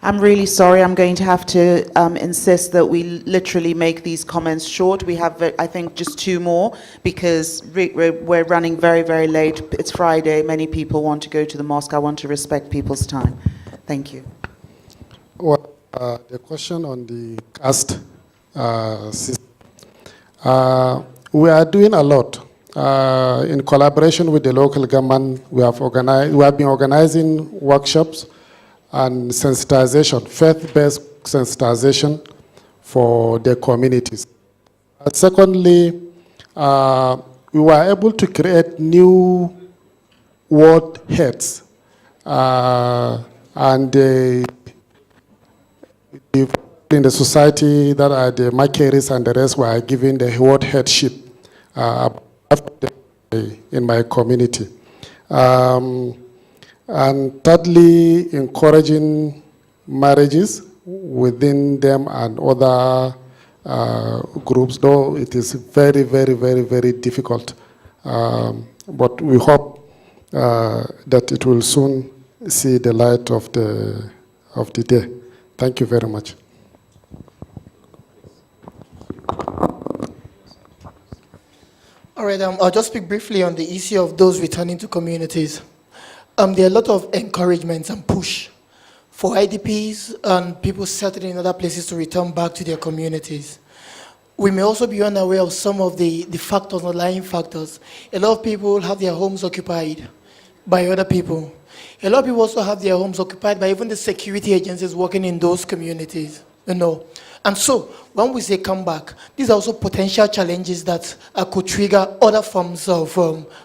Speaker 7: I'm really sorry. I'm going to have to insist that we literally make these comments short. We have, I think, just 2 more because we're running very, very late. It's Friday. Many people want to go to the mosque. I want to respect people's time. Thank you.
Speaker 4: Well, the question on the caste system. We are doing a lot. In collaboration with the local government, we have been organizing workshops and sensitization, faith-based sensitization for the communities. Secondly, we were able to create new ward heads, and in the society that are the Makeris and the rest were given the ward headship in my community. And thirdly, encouraging marriages within them and other groups, though it is very, very, very, very difficult. But we hope that it will soon see the light of the day. Thank you very much.
Speaker 2: All right, I'll just speak briefly on the issue of those returning to communities. There are a lot of encouragements and push for IDPs and people settled in other places to return back to their communities. We may also be unaware of some of the factors, underlying factors. A lot of people have their homes occupied by other people. A lot of people also have their homes occupied by even the security agencies working in those communities, you know. And so, when we say come back, these are also potential challenges that could trigger other forms of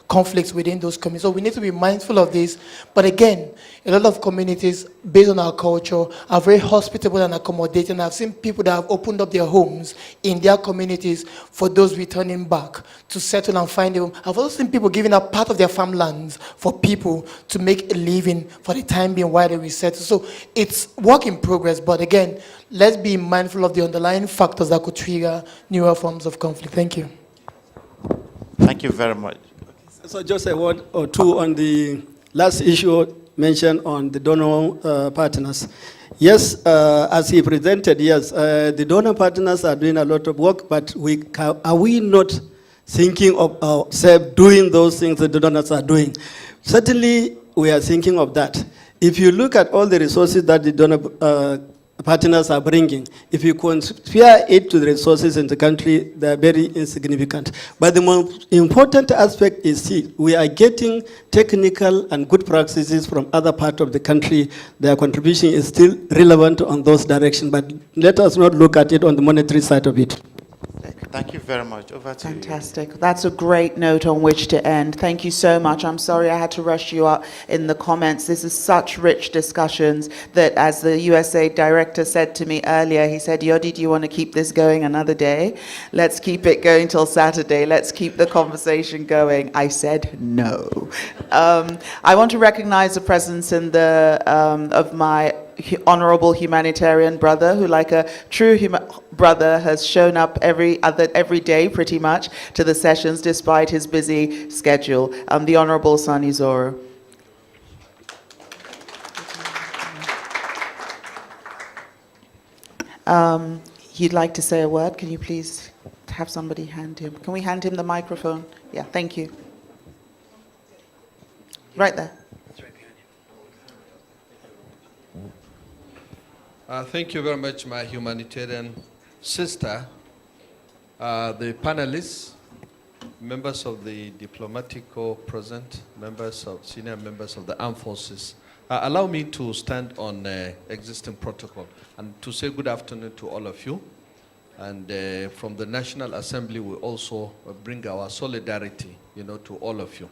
Speaker 2: conflicts within those communities. So we need to be mindful of this. But again, a lot of communities, based on our culture, are very hospitable and accommodating. I've seen people that have opened up their homes in their communities for those returning back to settle and find a home. I've also seen people giving up part of their farmlands for people to make a living for the time being while they resettle. So it's work in progress, but again, let's be mindful of the underlying factors that could trigger newer forms of conflict. Thank you.
Speaker 1: Thank you very much.
Speaker 6: So just a word or two on the last issue mentioned on the donor partners. Yes, as he presented, yes, the donor partners are doing a lot of work, but are we not thinking of ourselves doing those things that the donors are doing? Certainly, we are thinking of that. If you look at all the resources that the donor partners are bringing. If you compare it to the resources in the country, they are very insignificant. But the most important aspect is, see, we are getting technical and good practices from other parts of the country. Their contribution is still relevant on those directions, but let us not look at it on the monetary side of it.
Speaker 1: Thank you very much. Over to you.
Speaker 7: Fantastic. That's a great note on which to end. Thank you so much. I'm sorry I had to rush you up in the comments. This is such rich discussions that, as the USA director said to me earlier, he said, Yodi, do you want to keep this going another day? Let's keep it going till Saturday. Let's keep the conversation going. I said no. I want to recognize the presence in the of my honorable humanitarian brother, who, like a true brother, has shown up every day pretty much to the sessions despite his busy schedule. The Honorable Sani Zoro. He'd like to say a word. Can you please have somebody hand him? Can we hand him the microphone? Yeah, thank you. Right there.
Speaker 12: Thank you very much, my humanitarian sister, the panelists, members of the diplomatic corps present, senior members of the armed forces. Allow me to stand on existing protocol and to say good afternoon to all of you. And from the National Assembly, we also bring our solidarity, to all of you.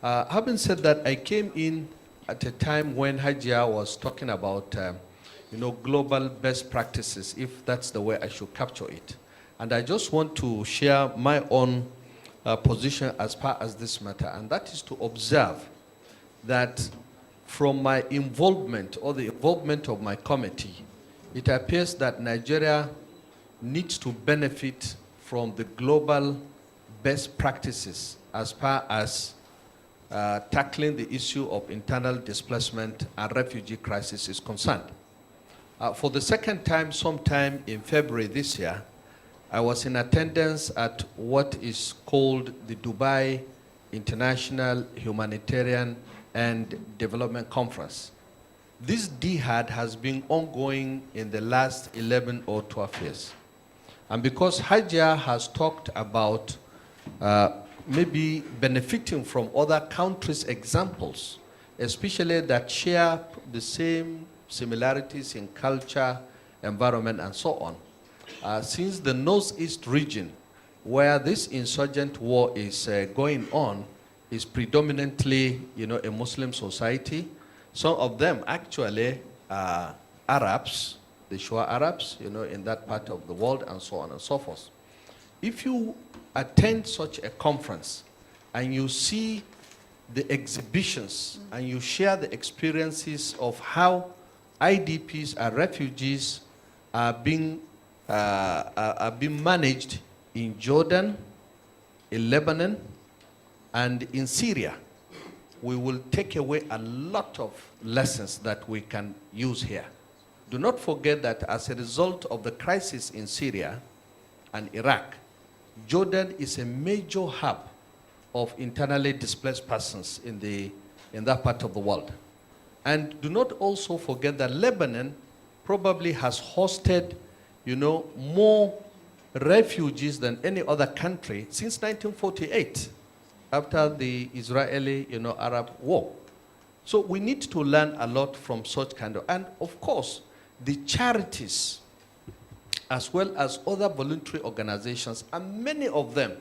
Speaker 12: Having said that, I came in at a time when Hajia was talking about global best practices, if that's the way I should capture it. And I just want to share my own position as far as this matter, and that is to observe that from my involvement or the involvement of my committee, it appears that Nigeria needs to benefit from the global best practices as far as tackling the issue of internal displacement and refugee crisis is concerned. For the second time, sometime in February this year, I was in attendance at what is called the Dubai International Humanitarian and Development Conference. This DHAD has been ongoing in the last 11 or 12 years. And because Hajia has talked about maybe benefiting from other countries' examples, especially that share the same similarities in culture, environment, and so on. Since the Northeast region, where this insurgent war is going on, is predominantly, a Muslim society. Some of them actually are Arabs, the Shua Arabs, in that part of the world, and so on and so forth. If you attend such a conference and you see the exhibitions and you share the experiences of how IDPs and refugees are being managed in Jordan, in Lebanon, and in Syria, we will take away a lot of lessons that we can use here. Do not forget that as a result of the crisis in Syria and Iraq, Jordan is a major hub of internally displaced persons in that part of the world. And do not also forget that Lebanon probably has hosted, more refugees than any other country since 1948, after the Israeli, Arab war. So we need to learn a lot from such kind of, and of course, the charities, as well as other voluntary organizations, and many of them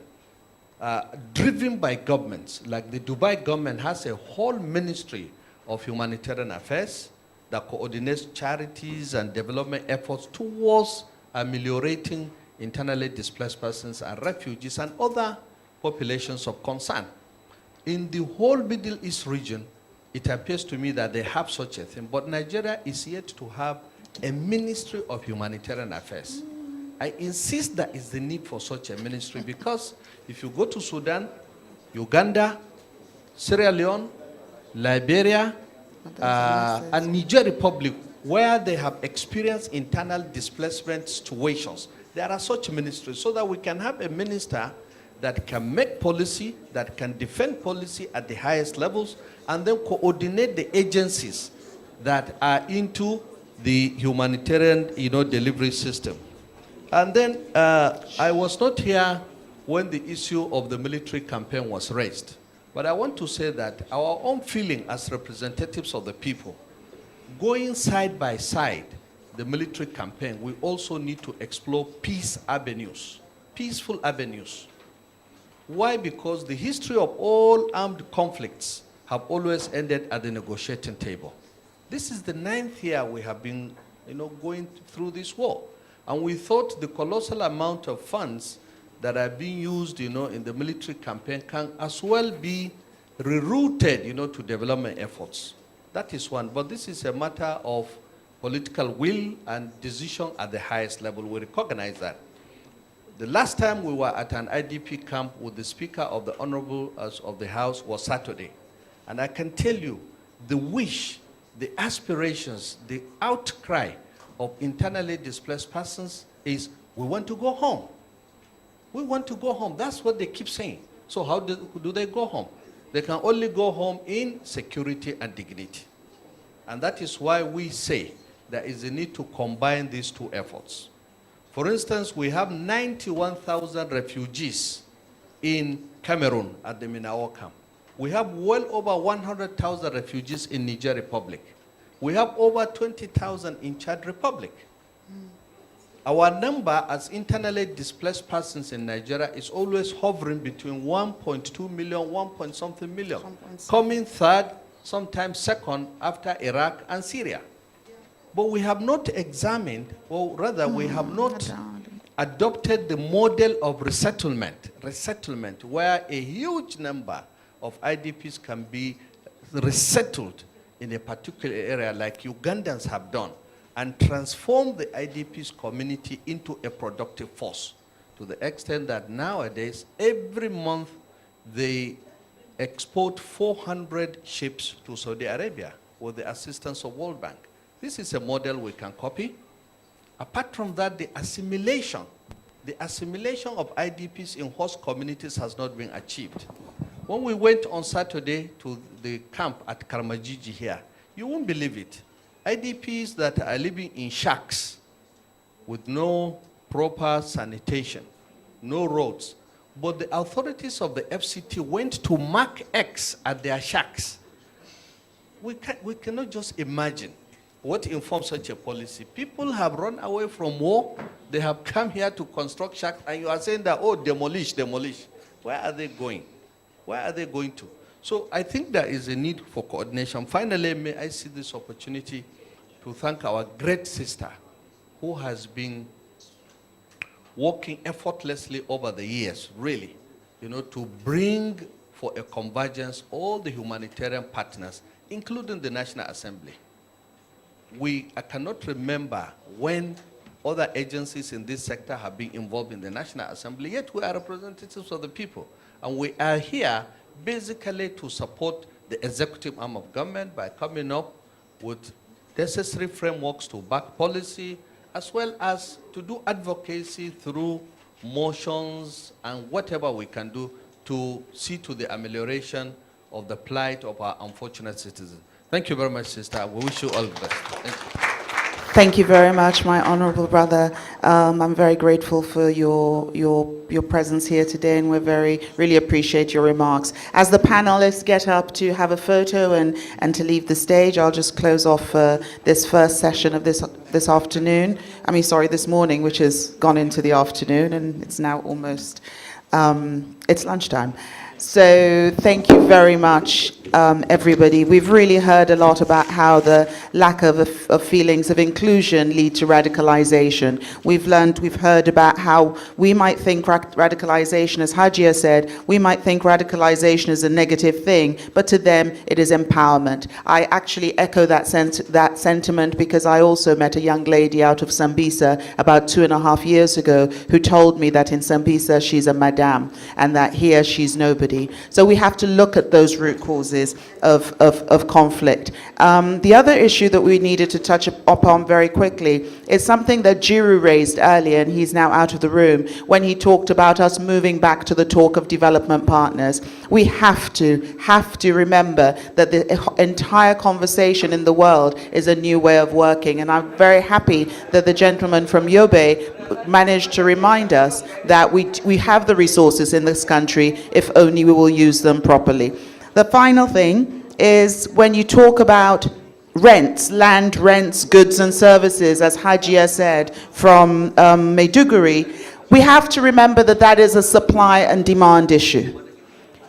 Speaker 12: driven by governments. Like the Dubai government has a whole ministry of humanitarian affairs that coordinates charities and development efforts towards ameliorating internally displaced persons and refugees and other populations of concern. In the whole Middle East region, it appears to me that they have such a thing, but Nigeria is yet to have a ministry of humanitarian affairs. I insist that is the need for such a ministry, because if you go to Sudan, Uganda, Sierra Leone, Liberia, and Niger Republic, where they have experienced internal displacement situations, there are such ministries, so that we can have a minister that can make policy, that can defend policy at the highest levels, and then coordinate the agencies that are into the humanitarian, delivery system. And then I was not here when the issue of the military campaign was raised. But I want to say that our own feeling as representatives of the people, going side by side the military campaign, we also need to explore peace avenues, peaceful avenues. Why? Because the history of all armed conflicts have always ended at the negotiating table. This is the 9th year we have been, going through this war. And we thought the colossal amount of funds that are being used, in the military campaign can as well be rerouted, to development efforts. That is one. But this is a matter of political will and decision at the highest level. We recognize that. The last time we were at an IDP camp with the Speaker of the Honorable of the House was Saturday. And I can tell you, the wish, the aspirations, the outcry of internally displaced persons is, we want to go home. We want to go home. That's what they keep saying. So how do they go home? They can only go home in security and dignity. And that is why we say there is a need to combine these two efforts. For instance, we have 91,000 refugees in Cameroon at the Minao camp. We have well over 100,000 refugees in Niger Republic. We have over 20,000 in Chad Republic. Our number as internally displaced persons in Nigeria is always hovering between 1.2 million, 1-point-something million, coming third, sometimes second after Iraq and Syria. But we have not examined, or rather we have not adopted the model of resettlement, where a huge number of IDPs can be resettled in a particular area like Ugandans have done, and transform the IDPs community into a productive force, to the extent that nowadays, every month, they export 400 ships to Saudi Arabia with the assistance of World Bank. This is a model we can copy. Apart from that, the assimilation of IDPs in host communities has not been achieved. When we went on Saturday to the camp at Karmajiji here, you won't believe it. IDPs that are living in shacks with no proper sanitation, no roads. But the authorities of the FCT went to mark X at their shacks. We cannot just imagine what informs such a policy. People have run away from war. They have come here to construct shacks, and you are saying that, oh, demolish. Where are they going? Where are they going to? So I think there is a need for coordination. Finally, may I see this opportunity to thank our great sister who has been working effortlessly over the years, really, to bring for a convergence all the humanitarian partners, including the National Assembly. I cannot remember when other agencies in this sector have been involved in the National Assembly, yet we are representatives of the people. And we are here basically to support the executive arm of government by coming up with necessary frameworks to back policy, as well as to do advocacy through motions and whatever we can do to see to the amelioration of the plight of our unfortunate citizens. Thank you very much, sister. We wish you all the best. Thank you.
Speaker 7: Thank you very much, my honorable brother. I'm very grateful for your presence here today, and really appreciate your remarks. As the panelists get up to have a photo and to leave the stage, I'll just close off this first session of this afternoon. This morning, which has gone into the afternoon, and it's now almost, it's lunchtime. So thank you very much, everybody. We've really heard a lot about how the lack of feelings of inclusion lead to radicalization. We've heard about how we might think radicalization, as Hajia said, we might think radicalization is a negative thing, but to them it is empowerment. I actually echo that sentiment, because I also met a young lady out of Sambisa about 2.5 years ago who told me that in Sambisa she's a madame and that here she's nobody. nobody. So we have to look at those root causes of conflict. The other issue that we needed to touch upon very quickly is something that Jiru raised earlier, and he's now out of the room, when he talked about us moving back to the talk of development partners. We have to remember that the entire conversation in the world is a new way of working, and I'm very happy that the gentleman from Yobe managed to remind us that we have the resources in this country if only we will use them properly. The final thing is when you talk about rents, land rents, goods and services, as Hajia said, from Maiduguri, we have to remember that that is a supply and demand issue.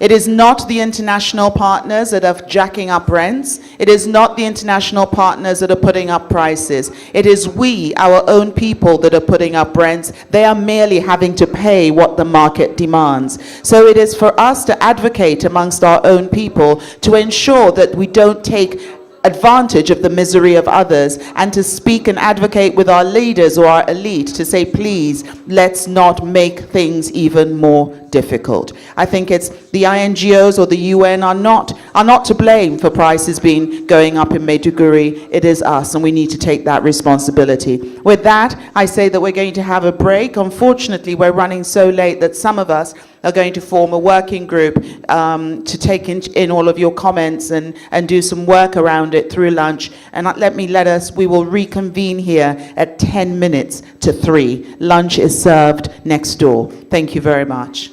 Speaker 7: It is not the international partners that are jacking up rents. It is not the international partners that are putting up prices. It is we, our own people, that are putting up rents. They are merely having to pay what the market demands. So it is for us to advocate amongst our own people to ensure that we don't take advantage of the misery of others, and to speak and advocate with our leaders or our elite to say, please, let's not make things even more difficult. I think it's the INGOs or the UN are not to blame for prices going up in Maiduguri. It is us, and we need to take that responsibility. With that, I say that we're going to have a break. Unfortunately, we're running so late that some of us are going to form a working group to take in all of your comments and do some work around it through lunch. And we will reconvene here at 10 minutes to 3. Lunch is served next door. Thank you very much.